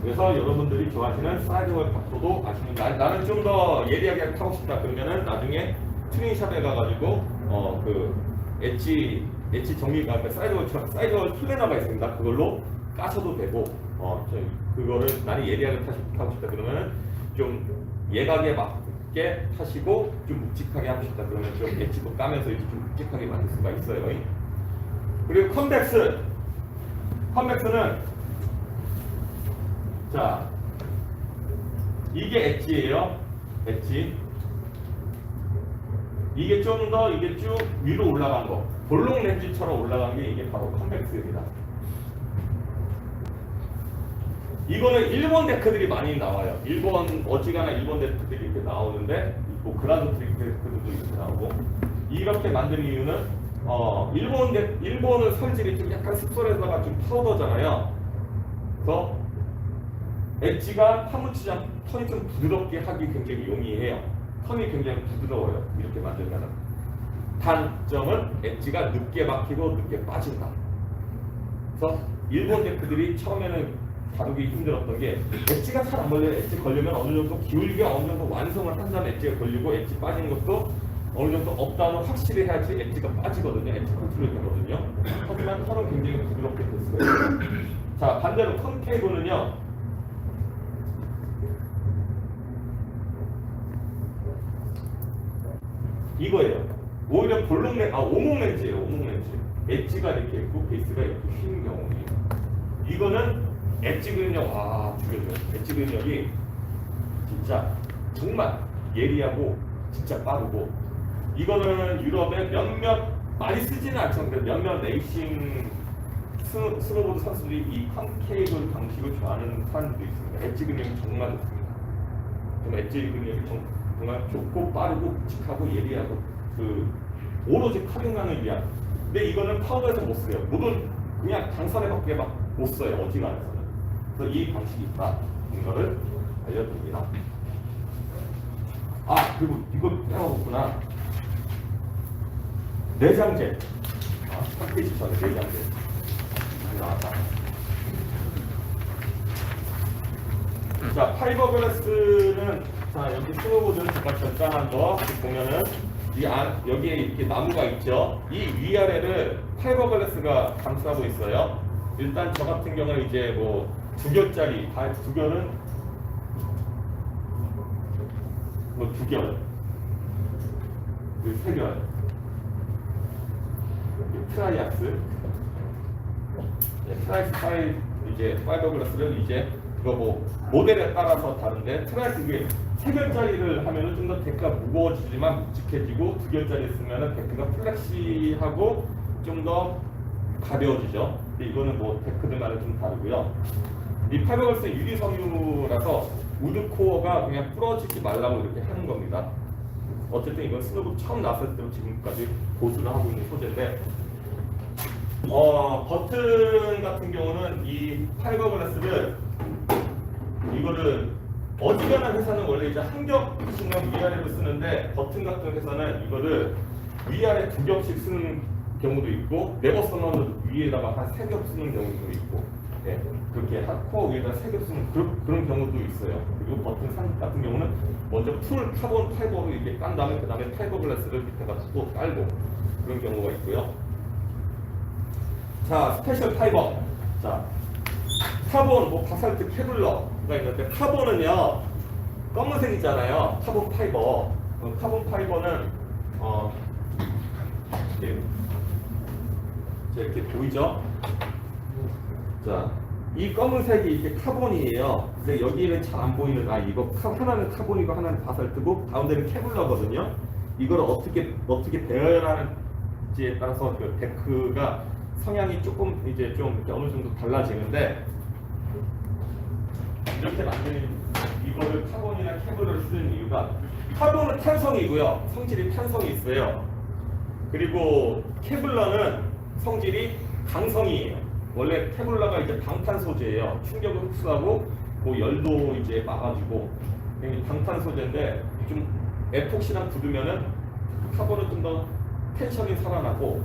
그래서 여러분들이 좋아하시는 사이드월 각도도 아시는 나는 좀 더 예리하게 타고 싶다 그러면은 나중에 튜닝샵에 가가지고 그 엣지 정리가 사이드월 플래너가 있습니다. 그걸로 까셔도 되고 그거를 나는 예리하게 타고 싶다 그러면은 좀 예각에 맞게 타시고 좀 묵직하게 하고 싶다 그러면 좀 엣지도 까면서 이렇게 좀 묵직하게 만들 수가 있어요. 그리고 컨벡스는 자 이게 엣지예요. 엣지 이게 좀 더 이게 쭉 위로 올라간 거 볼록 렌즈처럼 올라간 게 이게 바로 컨벡스입니다. 이거는 일본 데크들이 많이 나와요. 어지간한 일본 데크들이 이렇게 나오는데 뭐 그라드 데크들도 이렇게 나오고 이렇게 만드는 이유는 일본은 설질이 좀 약간 습설에다가 좀 파우더잖아요. 그래서 엣지가 파묻히지 않고 턴이 좀 부드럽게 하기 굉장히 용이해요. 턴이 굉장히 부드러워요. 이렇게 만들면. 단점은 엣지가 늦게 막히고 늦게 빠진다. 그래서 일본 데크들이 처음에는 다루기 힘들었던 게 엣지가 잘 안 걸려요. 엣지 걸리면 어느 정도 기울기가 어느 정도 완성을 한 다음에 엣지가 걸리고 엣지 빠지는 것도 어느 정도 없다는 확실히 해야지 엣지가 빠지거든요. 엣지 컨트롤이 되거든요. 하지만 턴은 굉장히 부드럽게 될 수가 있어요. 자, 반대로 컨케이브는요. 이거예요. 오히려 오목 렌즈예요. 오목 렌즈. 엣지가 이렇게 있고 베이스가 이렇게 휘는 경우예요. 이거는 엣지 근력 죽여줘요. 엣지 근력이 진짜 정말 예리하고 진짜 빠르고 이거는 유럽의 몇몇 많이 쓰지는 않죠. 몇몇 레이싱 스노보드 선수들이 이 컨케이블 방식을 좋아하는 사람들도 있습니다. 엣지 근력이 정말 좋습니다. 엣지 근력이 정말 좋고 빠르고 묵직하고 예리하고 오로지 카빙만을 위한. 근데 이거는 파우더에서 못 써요. 물은 그냥 강산에밖에 못 써요. 어지간해서는. 그래서 이 방식이 있다. 이거를 알려드립니다. 그리고 이거 빼먹었구나. 내장재. 3페이지 전에 내장재. 나왔다. 자, 파이버글라스는 여기 스노보드는 정말 간단한 거 보면은 여기에 이렇게 나무가 있죠. 이 위아래를 파이버글라스가 감싸고 있어요. 일단 저 같은 경우는 이제 뭐 2결짜리, 2결은 뭐 2결, 3결, 트라이악스, 트라이스 이제 파이버글라스를 이제 그거 뭐 모델에 따라서 다른데 트라이스 3결짜리를 하면은 좀 더 데크가 무거워지지만 묵직해지고 2결짜리 쓰면은 데크가 플렉시하고 좀 더 가벼워지죠. 근데 이거는 뭐 데크들마다 좀 다르고요. 이 파이버글라스 유리 섬유라서 우드 코어가 그냥 부러지지 말라고 이렇게 하는 겁니다. 어쨌든 이건 스노브 처음 나왔을 때부터 지금까지 보수를 하고 있는 소재인데 버튼 같은 경우는 이 파이버글라스를 이거를 어지간한 회사는 원래 이제 한 겹씩만 위아래로 쓰는데 버튼 같은 회사는 이거를 위아래 2겹씩 쓰는 경우도 있고 네버서너는 위에다가 한 3겹 쓰는 경우도 있고 그렇게 코어 위에다 3겹 쓰는 그런 경우도 있어요. 그리고 버튼 산 같은 경우는 먼저 풀 카본 파이버를 이렇게 깐 다음에 그 다음에 파이버글라스를 밑에다 또 깔고 그런 경우가 있고요. 자, 스페셜 파이버. 자, 카본, 바살트, 케블러가 있는데 카본은요 검은색이잖아요. 카본 파이버. 카본 파이버는 이렇게 보이죠? 자, 이 검은색이 이게 카본이에요. 근데 여기는 잘 안 보이는 이거 하나는 카본이고 하나는 바살트고 가운데는 케블러거든요. 이걸 어떻게 배열하는지에 따라서 그 데크가 성향이 조금 이제 좀 이렇게 어느 정도 달라지는데 이렇게 만드는 이거를 카본이나 케블러를 쓰는 이유가 카본은 탄성이고요. 성질이 탄성이 있어요. 그리고 케블러는 성질이 강성이에요. 원래 케블러가 이제 방탄 소재예요. 충격을 흡수하고 뭐 열도 이제 막아주고 방탄 소재인데 좀 에폭시랑 굳으면은 카본은 좀 더 텐션이 살아나고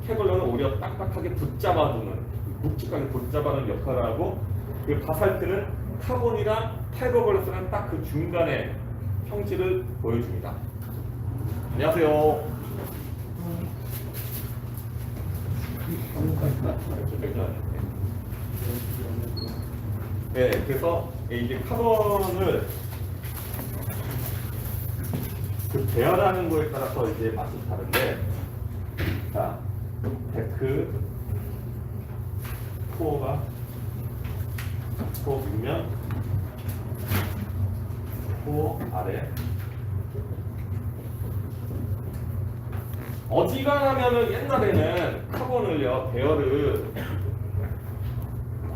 케블러는 오히려 딱딱하게 붙잡아주는 묵직하게 붙잡아주는 역할을 하고 그 바살트는 카본이랑 파이버글라스랑 딱 그 중간에 형질을 보여줍니다. 안녕하세요. 네, 그래서 이제 카본을 배열하는 거에 따라서 이제 맛이 다른데, 자, 데크 코어 윗면, 코어 아래. 어지간하면은 옛날에는 카본을요 배열을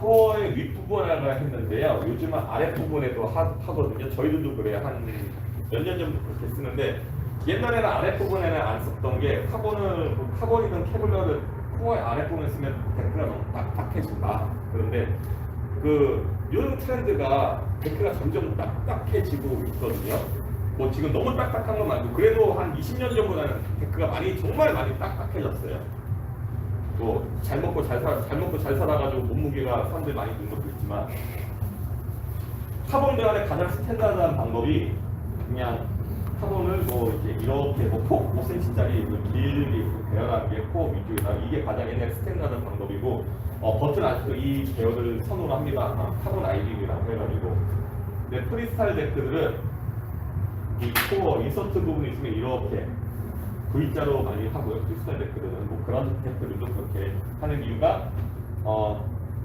코어의 윗부분에다가 했는데요. 요즘은 아랫부분에도 하거든요. 저희들도 그래요. 한 몇 년 전부터 그렇게 쓰는데 옛날에는 아랫부분에는 안 썼던 게 카본이든 케블러를 코어의 아랫부분에 쓰면 데크가 너무 딱딱해진다. 그런데 요즘 트렌드가 데크가 점점 딱딱해지고 있거든요. 뭐 지금 너무 딱딱한 건 말고 그래도 한 20년 전보다는 데크가 정말 많이 딱딱해졌어요. 뭐 잘 먹고 잘 살아가지고 몸무게가 사람들이 많이 는 것도 있지만 카본 배열의 가장 스탠다드한 방법이 그냥 카본을 이렇게 폭 5cm짜리 길게 배열하는 게 코어 위쪽에다 이게 가장 옛날 스탠다드 방법이고 버튼 안에서 이 배열을 선호를 합니다. 카본 아이빔이라고 해가지고. 근데 프리스타일 데크들은 이 코어 인서트 부분이 있으면 이렇게 V자로 많이 하고요. 프리스타일 데크들은 뭐 그런 데크들도 그렇게 하는 이유가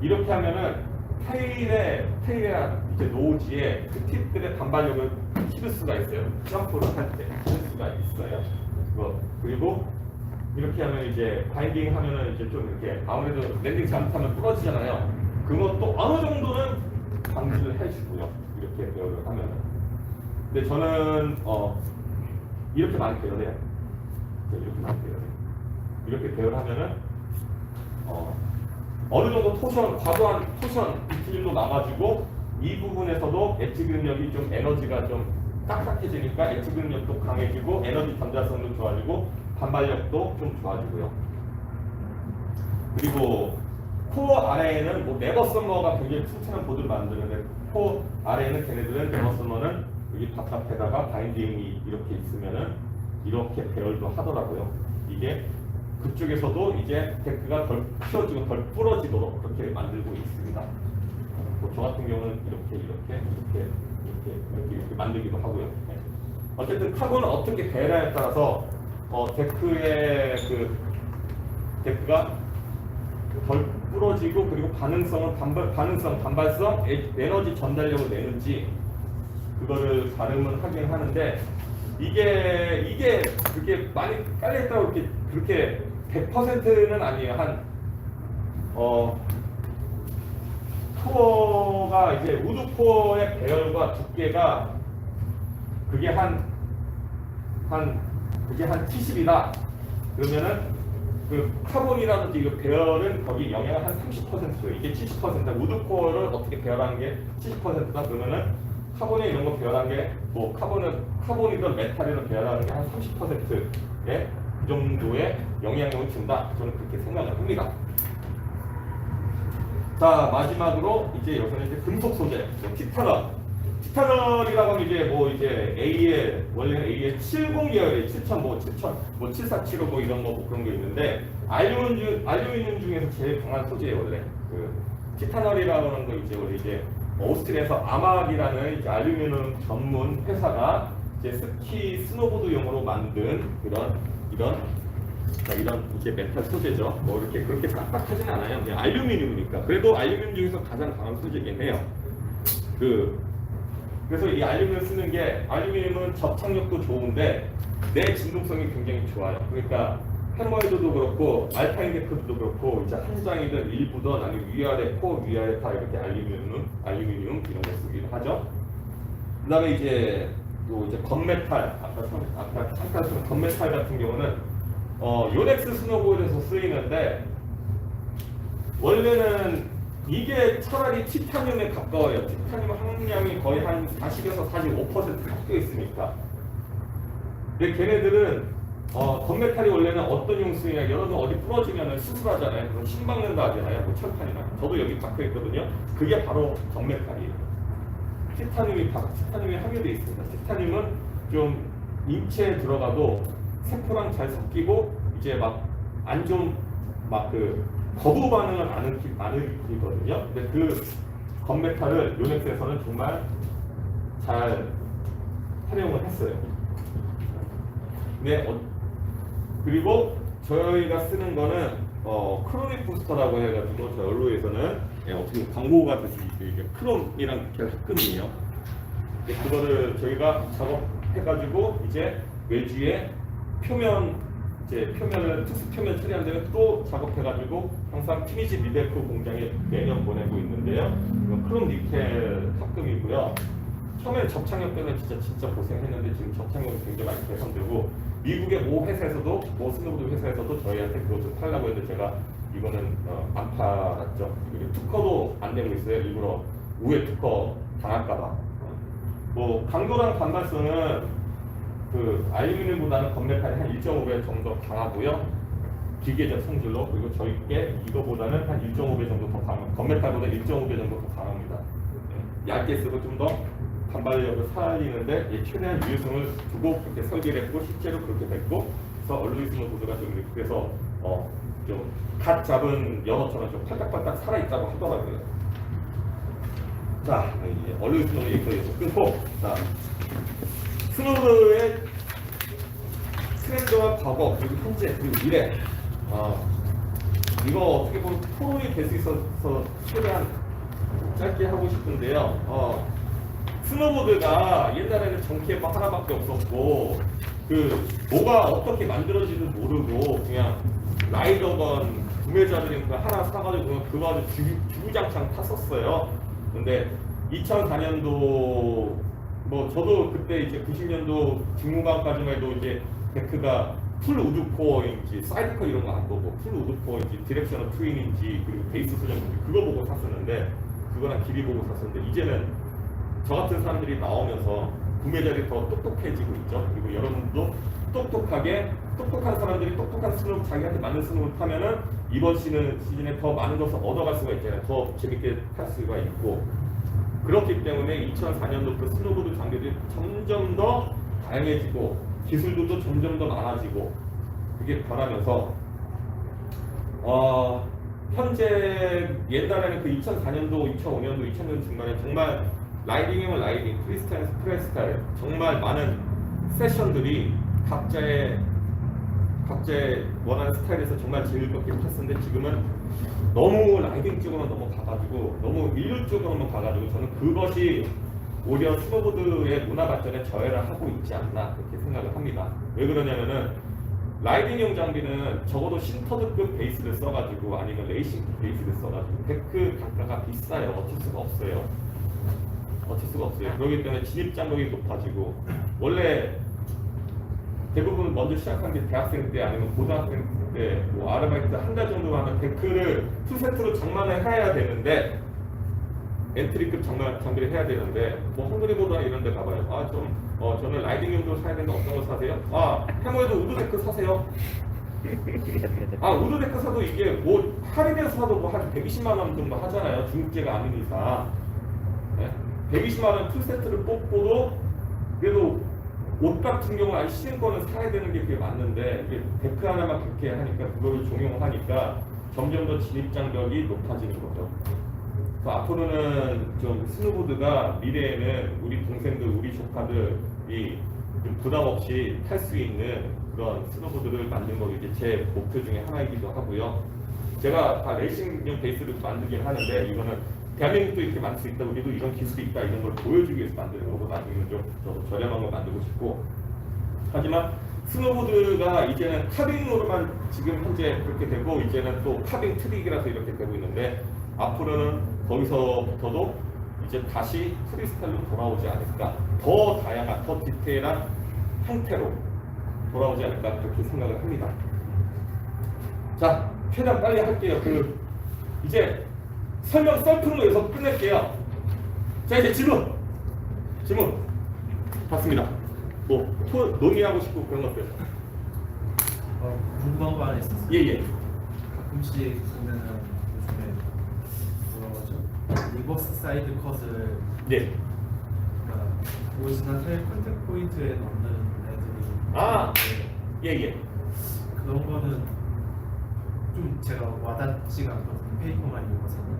이렇게 하면은 테일이나 이제 노지에 그 팁들의 반발력을 실을 수가 있어요. 점프를 할 때 실을 수가 있어요. 그리고 이렇게 하면 이제 바인딩 하면은 이제 좀 이렇게 아무래도 랜딩 잘못하면 부러지잖아요. 그것도 어느 정도는 방지를 해주고요. 이렇게 배열을 하면은. 근데 저는 이렇게 많이 배열해요. 이렇게 많이 배열해요. 이렇게 배열하면은 어느 정도 과도한 토션 비틀림도 나가지고 이 부분에서도 엣지 그립력이 좀 에너지가 좀 딱딱해지니까 엣지 그립력도 강해지고 에너지 전달성도 좋아지고 반발력도 좀 좋아지고요. 그리고 코어 아래에는 뭐 네버썸머가 굉장히 튼튼한 보드를 만드는데 코어 아래에는 걔네들은 네버썸머는 여기 바깥에다가 바인딩이 이렇게 있으면은 이렇게 배열도 하더라고요. 이게 그쪽에서도 이제 데크가 덜 휘어지고 덜 부러지도록 그렇게 만들고 있습니다. 저 같은 경우는 이렇게 만들기도 하고요. 네. 어쨌든 카본은 어떻게 배열에 따라서 데크의 데크가 덜 부러지고 그리고 반발성, 에너지 전달력을 내는지 그거를 가름은 하긴 하는데 이게 그렇게 많이 깔려있다고 그렇게 100%는 아니에요. 코어가 이제 우드 코어의 배열과 두께가 그게 한 70이다. 그러면은 그 카본이라든지 이거 배열은 거기 영향을 한 30%예요. 이게 70%다. 우드 코어를 어떻게 배열하는 게 70%다. 그러면은 카본에 이런 거 배열한 게 뭐 카본이든 메탈이든 배열하는 게 한 30%의 그 정도의 영향력을 준다. 저는 그렇게 생각을 합니다. 자, 마지막으로 여기서는 금속 소재, 티타널이라고 하면 A의 원래는 A의 70 계열의 7475 이런 거 그런 게 있는데 알루미늄 중에서 제일 강한 소재예요. 원래 티타널이라고 하는 거 원래 오스트리아에서 아막이라는 알루미늄 전문 회사가 스키 스노보드용으로 만든 이런 메탈 소재죠. 뭐 이렇게 그렇게 딱딱하진 않아요. 그냥 알루미늄이니까. 그래도 알루미늄 중에서 가장 강한 소재긴 해요. 그래서 이 알루미늄을 쓰는 게 알루미늄은 접착력도 좋은데 내 진동성이 굉장히 좋아요. 그러니까 해머헤드도 그렇고 알파인 데크도 그렇고 한 장이든 일부든 아니면 위아래 코어 위아래 다 이렇게 알루미늄 이런 거 쓰기도 하죠. 그다음에 건메탈 아까 잠깐 쓴 건메탈 같은 경우는 요넥스 스노보드에서 쓰이는데 원래는 이게 차라리 티타늄에 가까워요. 티타늄 함량이 거의 한 40에서 45% 섞여 있으니까. 근데 걔네들은 건메탈이 원래는 어떤 용수냐, 여러 번 어디 부러지면 수술하잖아요. 그럼 침 박는다 하잖아요. 뭐 철판이나. 저도 여기 박혀 있거든요. 그게 바로 건메탈이에요. 티타늄이 함유되어 있습니다. 티타늄은 좀 인체에 들어가도 세포랑 잘 섞이고 거부 반응을 안 일으키거든요. 근데 그 건메탈을 요넥스에서는 정말 잘 활용을 했어요. 네, 그리고 저희가 쓰는 거는 크로닉 부스터라고 해가지고 저희 언로에서는 어떻게 광고가 되지 크롬이랑 합금이에요. 그거를 저희가 작업해가지고 외주에 표면을 특수 표면 처리한 다음에 또 작업해가지고 항상 티니지 미베크 공장에 매년 보내고 있는데요. 이건 크롬 니켈 합금이고요. 처음에는 접착력 때문에 진짜 고생했는데 지금 접착력이 굉장히 많이 개선되고 미국의 모 회사에서도 모 스노보드 회사에서도 저희한테 그것을 팔라고 했는데 제가 이거는 안 팔았죠. 그리고 특허도 안 되고 있어요. 일부러 우회 특허 당할까봐. 뭐 강도랑 반발성은 그 알루미늄보다는 건메탈이 한 1.5배 정도 강하고요. 기계적 성질로. 그리고 저희께 이거보다는 한 1.5배 정도 더 강합니다. 건메탈보다 1.5배 정도 더 강합니다. 얇게 쓰고 좀 더 반발력을 살리는데 최대한 유효성을 두고 그렇게 설계를 했고 실제로 그렇게 됐고 그래서 얼루이스노 보드가 좀 그래서 좀 갓 잡은 연어처럼 좀 팔딱팔딱 살아있다고 하더라고요. 자, 이제 얼루이스노 얘기에서 끊고 자, 스노우의 트렌드와 과거 그리고 현재 그리고 미래 이거 어떻게 보면 토론이 될 수 있어서 최대한 짧게 하고 싶은데요. 스노보드가 옛날에는 전기캠퍼 하나밖에 없었고 그 뭐가 어떻게 만들어지는 모르고 그냥 라이더건 구매자들이 그 하나 사가지고 그냥 그거 아주 주구장창 탔었어요. 근데 2004년도 뭐 저도 그때 이제 90년도 중후반까지만 해도 이제 데크가 풀 우드코어인지 사이드커 이런 거 안 보고 풀 우드코어인지 디렉셔널 트윈인지 그리고 베이스 소정인지 그거 보고 샀었는데 그거랑 길이 보고 샀었는데 이제는 저 같은 사람들이 나오면서 구매자들이 더 똑똑해지고 있죠. 그리고 여러분도 똑똑한 사람들이 똑똑한 스노우 자기한테 맞는 스노우를 타면은 이번 시즌에 더 많은 것을 얻어갈 수가 있잖아요. 더 재밌게 탈 수가 있고 그렇기 때문에 2004년도 그 스노보드 장비들이 점점 더 다양해지고 기술들도 점점 더 많아지고 그게 변하면서 현재 옛날에는 그 2004년도, 2005년도, 2000년도 중반에 정말 라이딩이면 라이딩, 프리스타일에서 프리스타일 정말 많은 세션들이 각자의 원하는 스타일에서 정말 즐겁게 탔었는데 지금은 너무 라이딩 쪽으로 넘어가가지고 너무 인류 쪽으로 넘어가가지고 저는 그것이 오히려 스노보드의 문화 발전에 저해를 하고 있지 않나 그렇게 생각을 합니다. 왜 그러냐면은 라이딩용 장비는 적어도 신터드급 베이스를 써가지고 아니면 레이싱급 베이스를 써가지고 데크 단가가 비싸요. 어쩔 수가 없어요. 그렇기 때문에 진입 장벽이 높아지고 원래 대부분 먼저 시작한 게 대학생 때 아니면 고등학생 때 뭐 아르바이트 한 달 정도 하면 데크를 풀세트로 장만을 해야 되는데 엔트리급 장비를 해야 되는데 뭐 헝그리보드나 이런 데 가봐요. 저는 라이딩용도 사야 되는데 어떤 거 사세요? 해머에도 우드데크 사세요. 우드데크 사도 이게 뭐 할인해서 사도 뭐 한 120만 원 정도 하잖아요. 중국제가 아닌 이상. 120만 원 풀세트를 뽑고도 그래도 옷 같은 경우는 시즌권을 사야 되는 게 그게 맞는데 이게 데크 하나만 그렇게 하니까 그거를 종용하니까 점점 더 진입 장벽이 높아지는 거죠. 앞으로는 좀 스노보드가 미래에는 우리 동생들, 우리 조카들이 좀 부담 없이 탈 수 있는 그런 스노보드를 만든 거 이제 제 목표 중에 하나이기도 하고요. 제가 다 레이싱용 베이스를 만들긴 하는데 이거는 대한민국도 이렇게 만들 수 있다, 우리도 이런 기술이 있다 이런 걸 보여주기 위해서 만드는 거고 나중에는 좀 저렴한 걸 만들고 싶고 하지만 스노보드가 이제는 카빙으로만 지금 현재 그렇게 되고 이제는 또 카빙 트릭이라서 이렇게 되고 있는데 앞으로는 거기서부터도 이제 다시 프리스타일로 돌아오지 않을까 더 다양한 더 디테일한 형태로 돌아오지 않을까 그렇게 생각을 합니다. 자 최대한 빨리 할게요. 이제 설명 썰풀로 해서 끝낼게요. 자 이제 질문 받습니다. 뭐 논의하고 싶고 그런 것들. 궁금한 거 하나 있었어요. 예. 가끔씩 보면은 요즘에 뭐라고 하죠? 리버스 사이드 컷을 네. 그러니까 오리지널 타일 컨택 포인트에 넣는 애들이 예. 그런 거는 좀 제가 와닿지가 않거든요. 페이퍼만 읽어서는.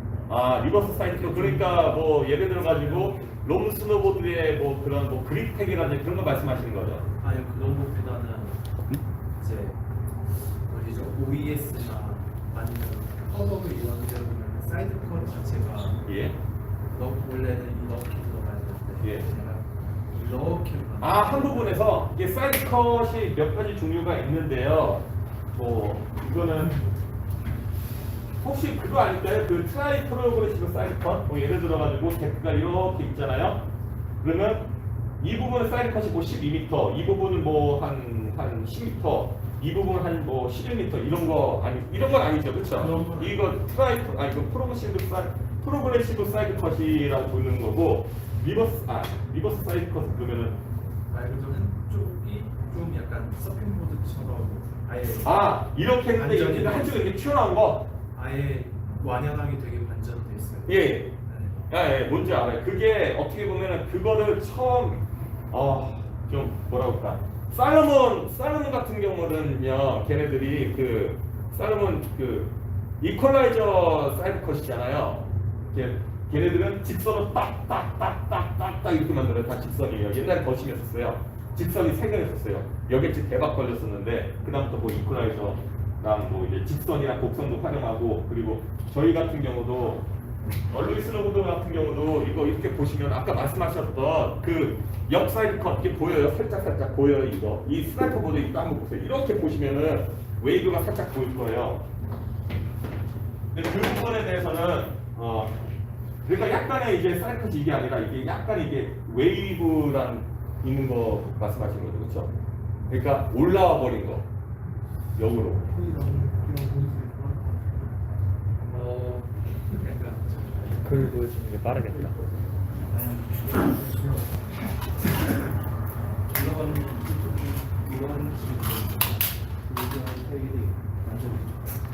리버스 사이트 그러니까 뭐 예를 들어 가지고 롬 스노보드의 뭐 그런 뭐 그립텍이라든지 그런 거 말씀하시는 거죠? 아니요 그런 것보다는 이제 어디죠 OES나 아니면 커버를 이런 데 보면 사이드 컷 자체가 예. 원래는 이렇게 들어가야 되는데 예. 제가 이렇게 한 부분에서 이게 사이드 컷이 몇 가지 종류가 있는데요. 뭐 이거는 혹시 그거 아닐까요? 그 트라이 프로그레시브 사이드 컷? 뭐 예를 들어 가지고 데크가 이렇게 있잖아요. 그러면 이 부분은 사이드 컷이 뭐 12m, 이 부분은 뭐 한 10m, 이 부분은 한 뭐 11m 이런 거 아니 이런 건 아니죠, 그렇죠? 이거 트라이프 아니 그 프로그레시브 사이드 컷이라고 부르는 거고 리버스 사이드 컷 그러면은 말 그대로 한쪽이 좀 약간 서핑 모드처럼 아예 이렇게 했는데 완전히 이렇게 한쪽에 이렇게 튀어나온 거 아예 완연하게 되게 반전돼 있어요. 예. 네. 예, 뭔지 알아요. 그게 어떻게 보면은 그거를 처음 좀 뭐라 그럴까 살로몬 같은 경우는요, 걔네들이 그 살로몬 그 이퀄라이저 사이드 컷이잖아요. 걔네들은 직선을 딱딱딱딱딱 이렇게 만들어요. 다 직선이에요. 옛날에 거심했었어요. 직선이 3개를 썼어요. 여객지 대박 걸렸었는데 그다음부터 뭐 이퀄라이저랑 뭐 이제 직선이랑 곡선도 활용하고 그리고 저희 같은 경우도 루이스 로고드 같은 경우도 이거 이렇게 보시면 아까 말씀하셨던 그 옆사이드 컷 이렇게 보여요. 살짝 보여요. 이거 이 스나이퍼 보드 이거 한번 보세요. 이렇게 보시면은 웨이브가 살짝 보일 거예요. 근데 그 부분에 대해서는 그러니까 약간의 이제 사이드 컷이 이게 아니라 이게 약간 이게 웨이브란 있는 거 말씀하시는 거죠, 그렇죠? 그러니까 올라와 버린 거 역으로. 글 보여주는 게 빠르겠다. 올라가는 이런 식으로 테일이 완전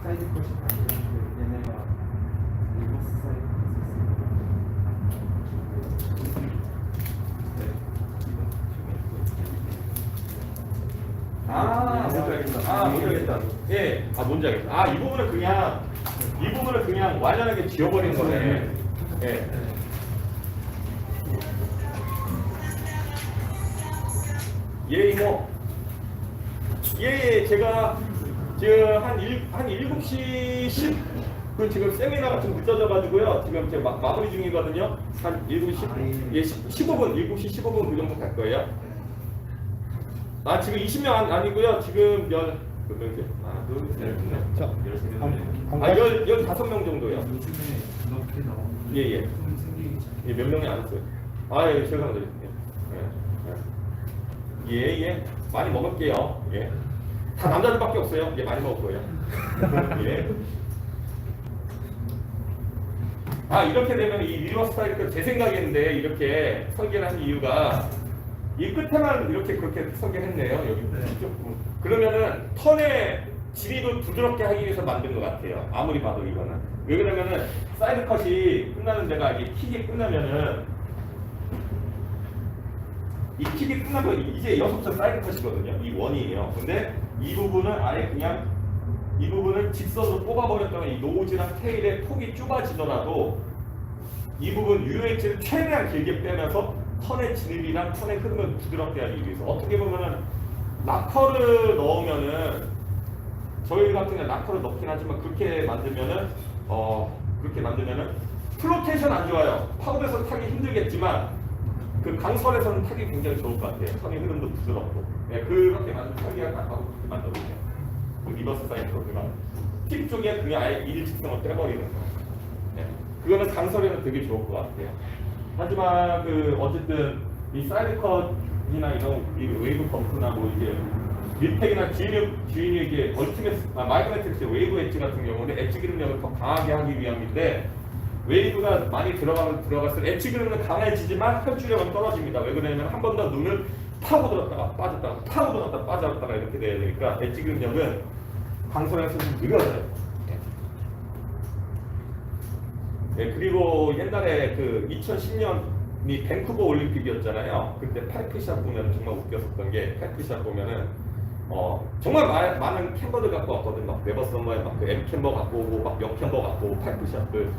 사이드 컷이 반전인데 얘네가 리버스 사이드 뭔지 알겠다. 예, 뭔지 알겠다. 이 부분을 그냥 완전하게 지워버린 거네. 예. 제가 지금 한 7시 10, 그 지금 세미나가 좀 늦어져가지고요. 지금 제가 마무리 중이거든요. 한 7시 15분, 7시 15분 그 정도 갈 거예요. 지금 20명 아니고요. 지금 몇 명이죠? 하나, 둘, 셋, 넷, 자, 15명 정도요. 요즘에 이렇게 나오는 예. 좀 생기기 시작해요. 몇 명이 안 왔어요. 죄송합니다. 예. 많이 먹을게요. 예. 다 남자들밖에 없어요. 예, 많이 먹을 거예요. 예. 이렇게 되면 이 리버스 사이클 제 생각인데 이렇게 설계를 한 이유가 이 끝에만 이렇게 그렇게 설계했네요. 여기 그러면은 턴의 질이도 부드럽게 하기 위해서 만든 것 같아요. 아무리 봐도 이거는. 왜 그러면은 사이드 컷이 끝나는 데가 이게 킥이 끝나면은 이 킥이 끝나면 이제 6점 사이드 컷이거든요. 이 원이에요. 근데 이 부분은 아예 그냥 이 부분을 직선으로 뽑아버렸다면 이 노즈랑 테일의 폭이 좁아지더라도 이 부분 UH를 최대한 길게 빼면서 턴의 진입이랑 턴의 흐름을 부드럽게 하기 위해서 어떻게 보면은 락커를 넣으면은 저희 같은 경우는 락커를 넣긴 하지만 그렇게 만들면은 플로테이션 안 좋아요. 파고에서 타기 힘들겠지만 그 강설에서는 타기 굉장히 좋을 것 같아요. 턴의 흐름도 부드럽고 그렇게 타기가 가까워 그렇게 만들어주세요. 리버스 사이드로 그냥 팁 쪽에 그냥 아예 일직선을 빼버리는 거. 그거는 강설에는 되게 좋을 것 같아요. 하지만 어쨌든 이 사이드 컷이나 이런 이 웨이브 펌프나 뭐 이게 밀팩이나 주인이 이게 마이크로매트릭스 웨이브 엣지 같은 경우는 엣지 그립력을 더 강하게 하기 위함인데 웨이브가 많이 들어갔을 때 엣지 그립력은 강해지지만 혈주력은 떨어집니다. 왜 그러냐면 한 번 더 눈을 파고 들었다가 빠졌다가 파고 들었다가 빠졌다가 이렇게 돼야 되니까 엣지 그립력은 강설에서 좀 느려져요. 그리고 옛날에 2010년이 밴쿠버 올림픽이었잖아요. 그때 파이프샷 보면 정말 웃겼었던 게 파이프샷 보면은 정말 많은 캠버들 갖고 왔거든. 막 네버썸머에 M 캠버 갖고 오고 막 역 캠버 갖고 오고 파이프샷을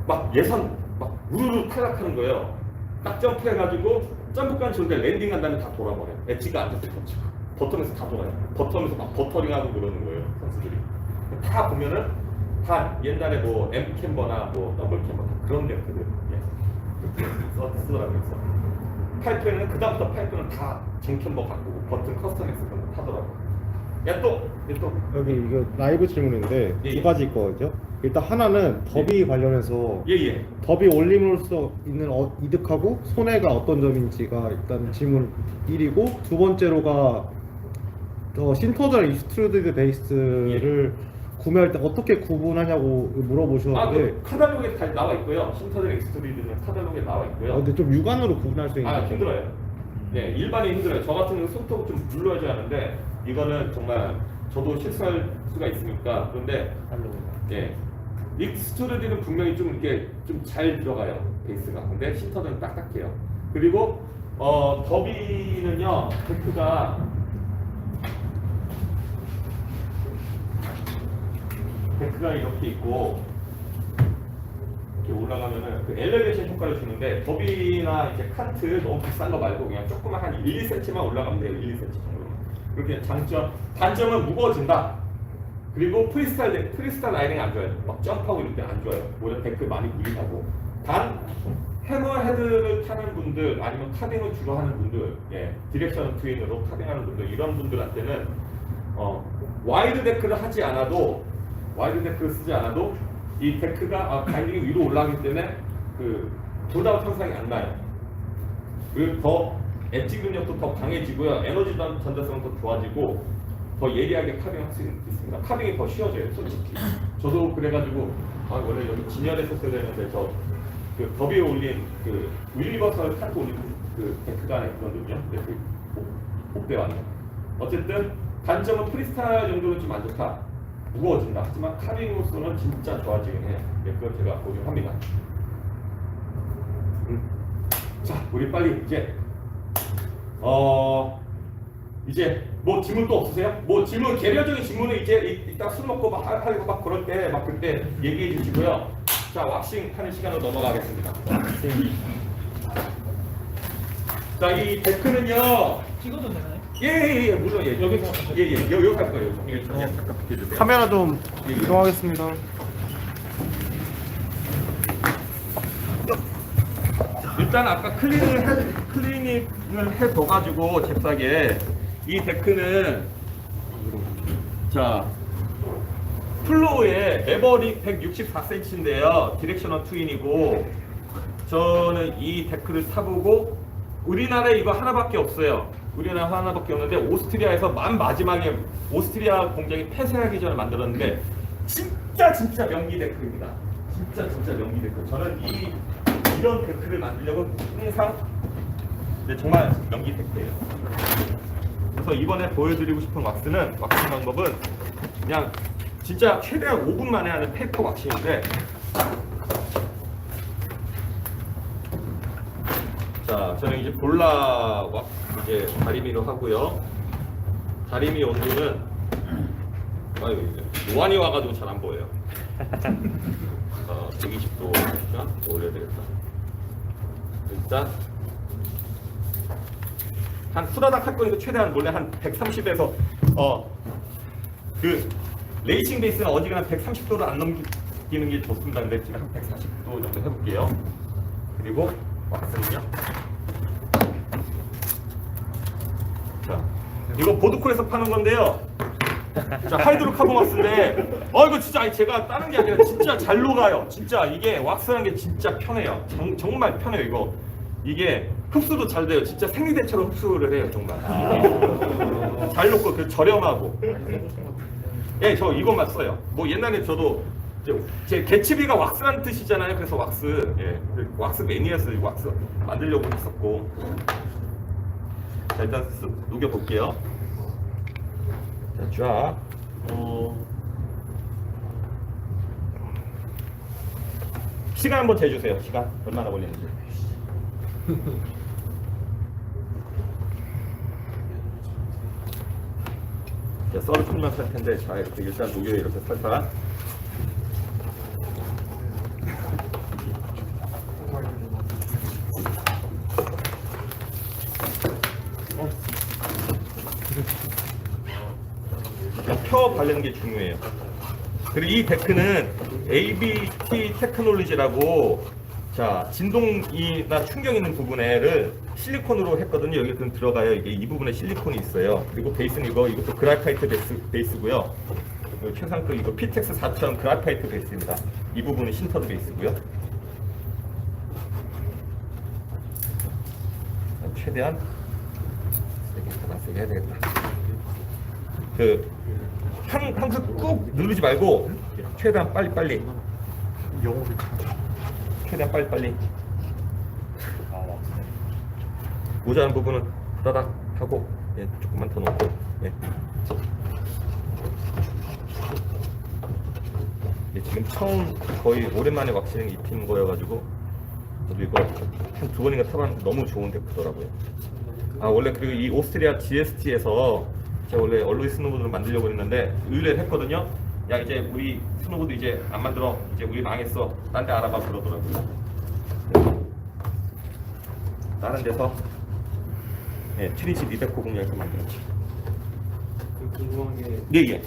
막 예선 막 우르르 탈락하는 거예요. 딱 점프해가지고 점프까지 좋은데 랜딩한 다음에 다 돌아버려요. 엣지가 안 잡혀 가지고 버텀에서 다 돌아요. 버텀에서 막 버터링하고 그러는 거예요. 선수들이 다 보면은 다 옛날에 뭐 M 캠버나 뭐 더블 캠버 그런 램프들 쓰더라고요. 파이프는 그다음부터 파이프는 다 정캠버 갖고 버튼 커스텀해서 그런 거 타더라고요. 또 여기 이거 라이브 질문인데 예. 두 가지 있거든요. 일단 하나는 더비 관련해서 예예. 더비 올림으로써 있는 이득하고 손해가 어떤 점인지가 일단 질문 1이고, 두 번째로가 신터드랑 익스트루디드 베이스를 구매할 때 어떻게 구분하냐고 물어보셨는데, 그 카탈로그에 다 나와 있고요. 신터들 엑스트리드는 카탈로그에 나와 있고요. 근데 좀 육안으로 구분할 수 있는 힘들어요. 네, 일반인 힘들어요. 저 같은 경우 손톱 좀 눌러야지 하는데 이거는 정말 저도 실수할 수가 있으니까. 그런데 예, 익스트루디는 분명히 좀 이렇게 좀 잘 들어가요, 베이스가. 근데 신터는 딱딱해요. 그리고 더비는요, 데크가 이렇게 있고 이렇게 올라가면은 그 엘리베이션 효과를 주는데, 더비나 이제 칸트 너무 비싼 거 말고 그냥 조금만 한 1, 2cm만 올라가면 돼요. 1, 2cm 정도만. 그렇게 단점은 무거워진다. 그리고 프리스타일 라이딩이 안 좋아요. 막 점프하고 이럴 때 안 좋아요. 오히려 데크 많이 무리하고. 단 해머헤드를 타는 분들, 아니면 카빙을 주로 하는 분들, 예, 디렉션 트윈으로 카빙하는 분들, 이런 분들한테는 와이드 데크를 하지 않아도, 와이드 데크를 쓰지 않아도 이 데크가 바인딩이 위로 올라가기 때문에 그 돌다운 현상이 안 나요. 그리고 더 엣지 근력도 더 강해지고요. 에너지 전달성은 더 좋아지고 더 예리하게 카빙할 수 있습니다. 카빙이 더 쉬워져요, 솔직히. 저도 그래가지고 원래 여기 진열했었어야 되는데 그 더비에 올린 그 유니버설 칸트 올린 그 데크가 안에 있거든요. 근데 그 복대 왔네. 어쨌든 단점은 프리스타일 정도는 좀 안 좋다. 무거워진다. 하지만 카빙으로서는 진짜 좋아지긴 해요. 네, 그걸 제가 보증합니다. 자, 우리 빨리 이제 뭐 질문 또 없으세요? 뭐 질문, 개별적인 질문은 이제 이따 술 먹고 하고 막 그럴 때 그때 얘기해 주시고요. 자, 왁싱 하는 시간으로 넘어가겠습니다. 자, 이 데크는요. 찍어도 되나요? 예, 물론 여기서 여기 할 거예요. 잠깐 비켜주세요. 카메라 좀 이동하겠습니다. 일단 아까 클리닝을 해둬가지고 잽싸게 이 데크는 자 플로우에 매버릭 164cm인데요. 디렉셔널 트윈이고, 저는 이 데크를 타보고 우리나라에 이거 하나밖에 없어요. 우리나라 하나밖에 없는데 오스트리아에서 마지막에 오스트리아 공장이 폐쇄하기 전에 만들었는데 진짜 명기 데크입니다. 진짜 명기 데크. 저는 이런 데크를 만들려고 항상 정말 명기 데크예요. 그래서 이번에 보여드리고 싶은 왁스는, 왁싱 방법은 그냥 진짜 최대한 5분 만에 하는 페이퍼 왁싱인데, 자, 저는 이제 볼라 이제 다리미로 하고요. 다리미 온도는 노안이 와가지고 잘 안 보여요. 120도 올려야 되겠다. 일단 한 후다닥 할 거니까 최대한 원래 한 130에서 그 레이싱 베이스는 어지간한 130도를 안 넘기는 게 좋습니다. 근데 지금 한 140도 정도 해볼게요. 그리고 왁스는요. 자, 이거 보드콜에서 파는 건데요. 자, 하이드로카본 왁스인데, 이거 진짜 제가 다른 게 아니라 진짜 잘 녹아요. 진짜 이게 왁스라는 게 진짜 편해요. 정말 편해요. 이게 흡수도 잘 돼요. 진짜 생리대처럼 흡수를 해요, 정말. 잘 녹고 그 저렴하고. 예, 저 이것만 써요. 뭐 옛날에 저도 제 개츠비가 왁스라는 뜻이잖아요. 그래서 왁스, 왁스 매니아였어요. 왁스 만들려고 했었고. 자, 일단 녹여 볼게요. 자, 시간 한번 재주세요. 시간 얼마나 걸리는지. 자, 썰을 풀면 살 텐데, 자, 이렇게 일단 녹여요. 이렇게 살살. 펴 바르는 게 중요해요. 그리고 이 데크는 ABT 테크놀로지라고, 자, 진동이나 충격 있는 부분에를 실리콘으로 했거든요. 여기 들어가요. 이게 이 부분에 실리콘이 있어요. 그리고 베이스는 이것도 그라파이트 베이스고요. 최상급 이거 PTX 4000 그라파이트 베이스입니다. 이 부분은 신터드 베이스고요. 최대한 세게 해야 되겠다. 항상 꾹 누르지 말고 최대한 빨리. 최대한 빨리. 모자란 부분은 후다닥 하고 조금만 더 넣고. 지금 처음 거의 오랜만에 왁싱 입힌 거여가지고 저도 이거 한 2번인가 타봤는데 너무 좋은 데크더라고요. 원래 그리고 이 오스트리아 GST에서 제가 원래 얼로이 스노보드를 만들려고 했는데 의뢰를 했거든요. 야 이제 우리 스노보드 이제 안 만들어, 이제 우리 망했어, 딴 데 알아봐 그러더라고요. 다른 데서 트리지 200호공략에서 만들었지. 궁금한 게 예.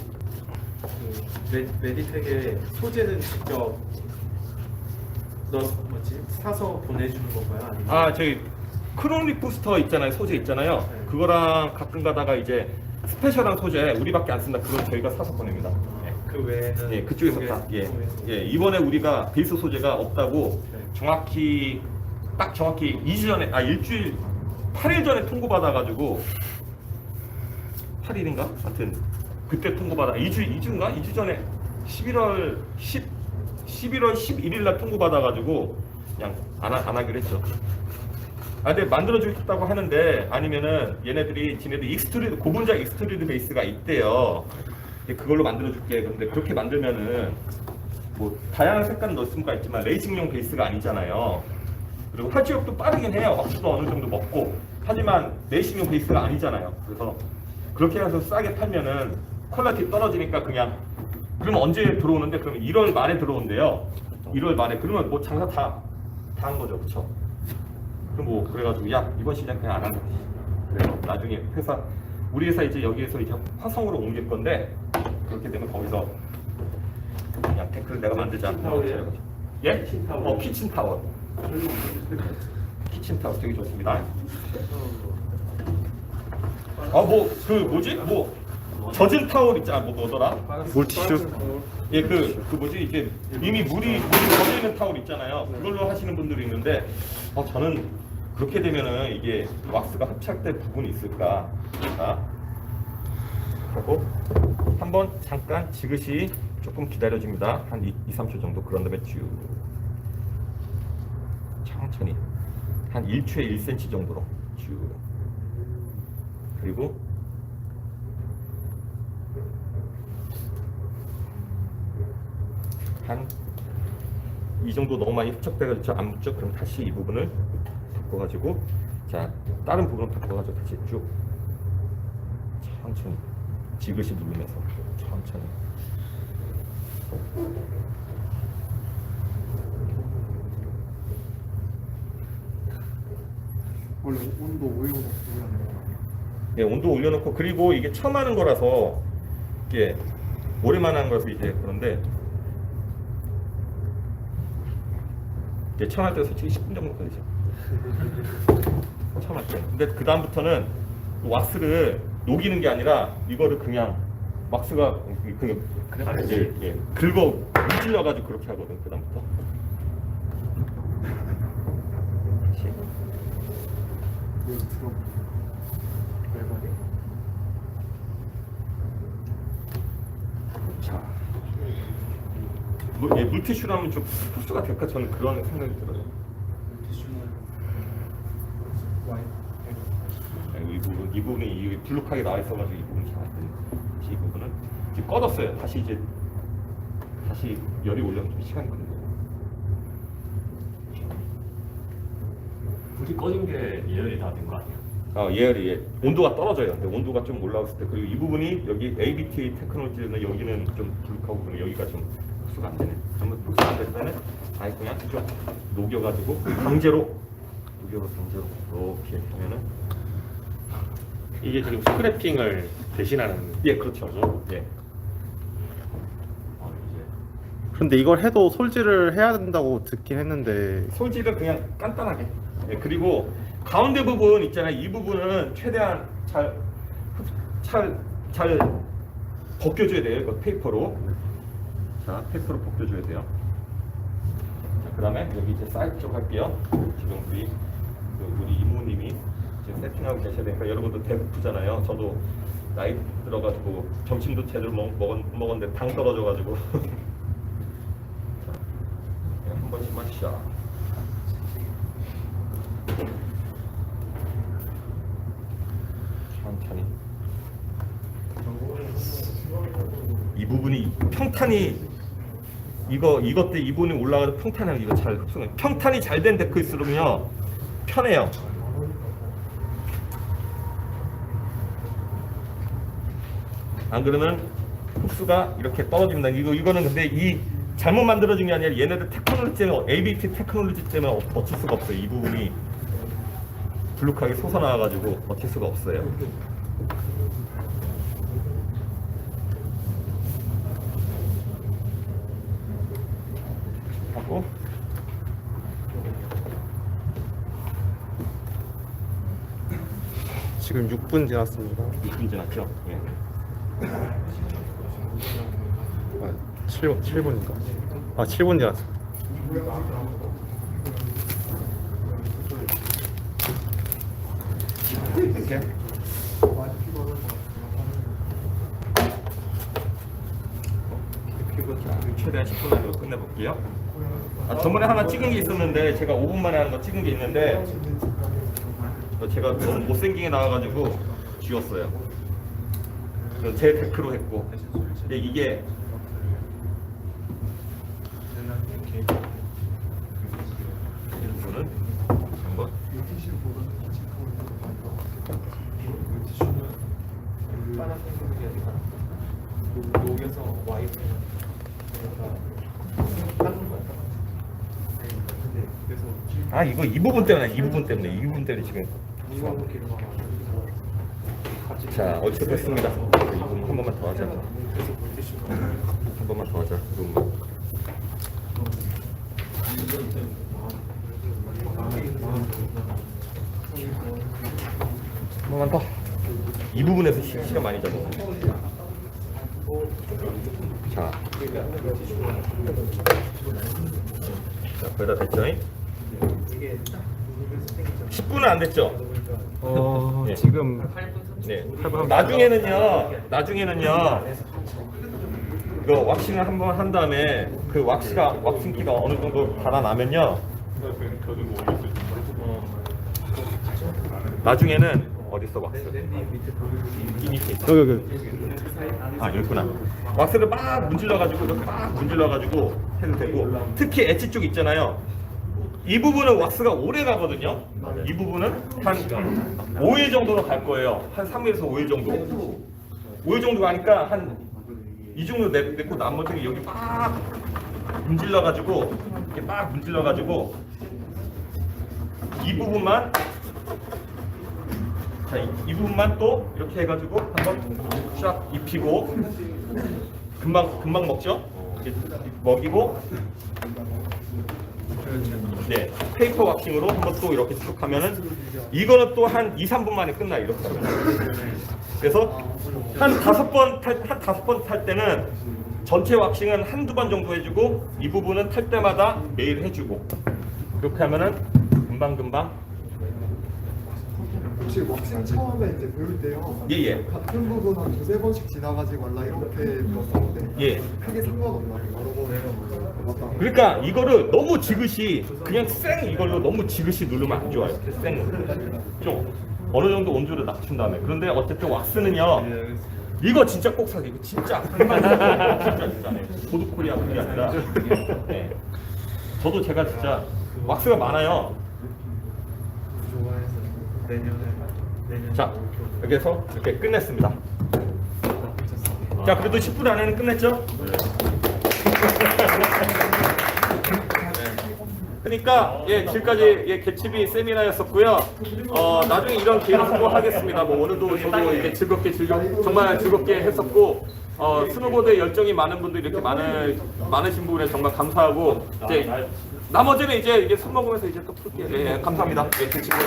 그 메디텍의 소재는 직접 사서 보내주는 건가요? 아니면 저희 크로닉 부스터 있잖아요, 소재 있잖아요. 네. 그거랑 가끔 가다가 이제 스페셜한 소재 우리밖에 안 쓴다. 그건 저희가 사서 보냅니다. 그 외에는 그쪽에서 다. 이번에 우리가 베이스 소재가 없다고 네. 정확히 2주 전에, 일주일 8일 전에 통보받아가지고 8일인가? 하여튼 그때 통보받아 2주 전에 11월 11일 날 통보받아가지고 그냥 안 하기로 했죠. 근데 만들어주겠다고 하는데, 아니면은 얘네들이 지네들 익스트루드, 고분자 익스트루드 베이스가 있대요. 그걸로 만들어줄게. 그런데 그렇게 만들면은 뭐 다양한 색깔은 넣을 수가 있지만 레이싱용 베이스가 아니잖아요. 그리고 화지력도 빠르긴 해요. 왁스도 어느 정도 먹고. 하지만 레이싱용 베이스가 아니잖아요. 그래서 그렇게 해서 싸게 팔면은 퀄리티 떨어지니까 그냥, 그러면 언제 들어오는데? 그러면 1월 말에 들어온대요. 1월 말에. 그러면 뭐 장사 다 한 거죠. 그쵸? 그럼 뭐 그래가지고 이번 시장 그냥 안 하는 거지. 그래서 나중에 우리 회사 이제 여기에서 이제 화성으로 옮길 건데, 그렇게 되면 거기서 그냥 태클을 내가 만들자. 키친타워예요? 예? 키친타워. 키친타워. 키친타워 되게 좋습니다. 젖은 타월 있잖아. 뭐더라? 물티슈. 이게 이미 물이 젖어 있는 타월 있잖아요. 그걸로 하시는 분들이 있는데, 저는 그렇게 되면은 이게 왁스가 흡착될 부분이 있을까 하고 한번 잠깐 지그시 조금 기다려줍니다. 한 2-3초 정도. 그런 다음에 쭉 천천히 한 1초에 1cm 정도로 쭉, 그리고 한 이 정도 너무 많이 흡착돼가지고 안 묻죠? 그럼 다시 이 부분을 바꿔가지고, 자 다른 부분을 바꿔가지고 다시 쭉 천천히 지그시 누르면서 천천히. 원래 온도 올려놓고. 온도 올려놓고, 그리고 이게 처음 하는 거라서 이게 오랜만에 하는 거라서 이제 그런데, 이제 처음 할 때 솔직히 10분 정도 걸리죠. 처음 할 때. 근데 그 다음부터는 왁스를 녹이는 게 아니라 이거를 그냥 왁스가 그냥 긁어 문질러가지고 그렇게 하거든. 그 다음부터. 자, 물티슈라면 좀 흡수가 될까? 저는 그런 생각이 들어요. 이 부분이 블룩하게 나와 있어가지고 이 부분이 잘 안 되는. 이 부분은 지금 꺼졌어요. 다시 열이 올려면 좀 시간이 걸려요. 불이 꺼진 게 예열이 다 된 거 아니야? 예열이 온도가 떨어져요. 근데 온도가 좀 올라왔을 때, 그리고 이 부분이 여기 ABT 테크놀로지는 여기는 좀 불룩하고, 그러면 여기가 좀 흡수가 안 되네. 그러면 흡수가 안 되면은 아예 그냥 좀 녹여가지고 강제로 이렇게 하면은, 이게 지금 스크래핑을 대신하는 그렇죠. 거죠? 근데 이걸 해도 솔질을 해야 된다고 듣긴 했는데. 솔질은 그냥 간단하게. 그리고 가운데 부분 있잖아요. 이 부분은 최대한 잘 벗겨줘야 돼요. 이거 페이퍼로. 자, 페이퍼로 벗겨줘야 돼요. 자, 그다음에 여기 이제 사이드 쪽 할게요. 지금 우리 이모님이 지금 세팅하고 계셔야 되니까 여러분도 배고프잖아요. 저도 나이 들어가지고 점심도 제대로 먹었는데 당 떨어져가지고. 자, 한 번씩만 샷. 천천히. 이 부분이 평탄이 이것 때 이 부분이 올라가서 평탄하게 이거 잘 흡수해. 평탄이 잘 된 데크일수록요 편해요. 안 그러면 흡수가 이렇게 떨어집니다. 이거는 근데 이 잘못 만들어진 게 아니라 얘네들 테크놀로지 때문에 ABT 테크놀로지 때문에 어쩔 수가 없어요. 이 부분이 블룩하게 솟아나와가지고 어쩔 수가 없어요. 하고 지금 6분 지났습니다. 6분 지났죠? 예. 7분인가? 7분 지났어. 이렇게. 최대한 10분 안으로 끝내볼게요. 저번에 하나 찍은 게 있었는데 제가 5분 만에 하는 거 찍은 게 있는데 제가 너무 못생기게 나와가지고 지웠어요. 제 데크로 했고. 근데 이게 이거는 한번 여기서 와이프 하는 거야. 그래서 이거 이 부분 때문에 지금. 자, 어디서 뺐습니다. 이 부분 한 번만 더 하자. 한 번만 더 하자. 이 부분만. 한 번만 더. 이 부분에서 시간 많이 잡았어. 자, 거의 다 됐죠? 10분은 안 됐죠? 네. 지금 네. 나중에는요. 이거 왁싱을 한번 한 다음에 그 왁싱기가 어느 정도 달아나면요. 나중에는 어디 있어 왁스? 이 밑에 있어. 여기 여기 있구나. 왁스를 막 문질러가지고 이렇게 막 문질러가지고 해도 되고, 특히 엣지 쪽 있잖아요. 이 부분은 왁스가 오래 가거든요. 이 부분은 한 5일 정도로 갈 거예요. 한 3일에서 5일 정도. 5일 정도 가니까 한 이 정도 냈고 나머지는 여기 막 문질러가지고 이렇게 막 문질러가지고 이 부분만 이 부분만 또 이렇게 해가지고 한번 쫙 입히고 금방 먹죠? 이렇게 먹이고 네 페이퍼 왁싱으로 한번 또 이렇게 쭉 하면은 이거는 또 한 2-3분 만에 끝나 이렇게 하면. 그래서 한 5번 탈 때는 전체 왁싱은 한두 번 정도 해주고 이 부분은 탈 때마다 매일 해주고 그렇게 하면은 금방 혹시 왁싱 처음에 이제 배울 때요? 예. 같은 부분 한 2-3번씩 지나가지고 원래 이렇게 배웠었는데 예. 크게 상관없나요? 여러 번 해서 그러니까 이거를 너무 지그시 그냥 쌩 이걸로 너무 지그시 누르면 안 좋아요. 좀 어느 정도 온도를 낮춘 다음에. 그런데 어쨌든 왁스는요. 이거 진짜 꼭 사세요. 이거 진짜 진짜 보드코리아 그게 아니라. 네. 저도 제가 진짜 왁스가 많아요. 좋아해서 내년 자 이렇게 해서 이렇게 끝냈습니다. 자 그래도 10분 안에는 끝냈죠? 그러니까 지금까지 개츠비 세미나였었고요. 나중에 이런 기회를 선고하겠습니다. 오늘도 저도 이렇게 정말 즐겁게 했었고 스노보드에 열정이 많은 분들 이렇게 많으신 부분에 정말 감사하고 이제 나머지는 이제 술 먹으면서 이제 또 풀게요. 감사합니다. 개츠비였습니다.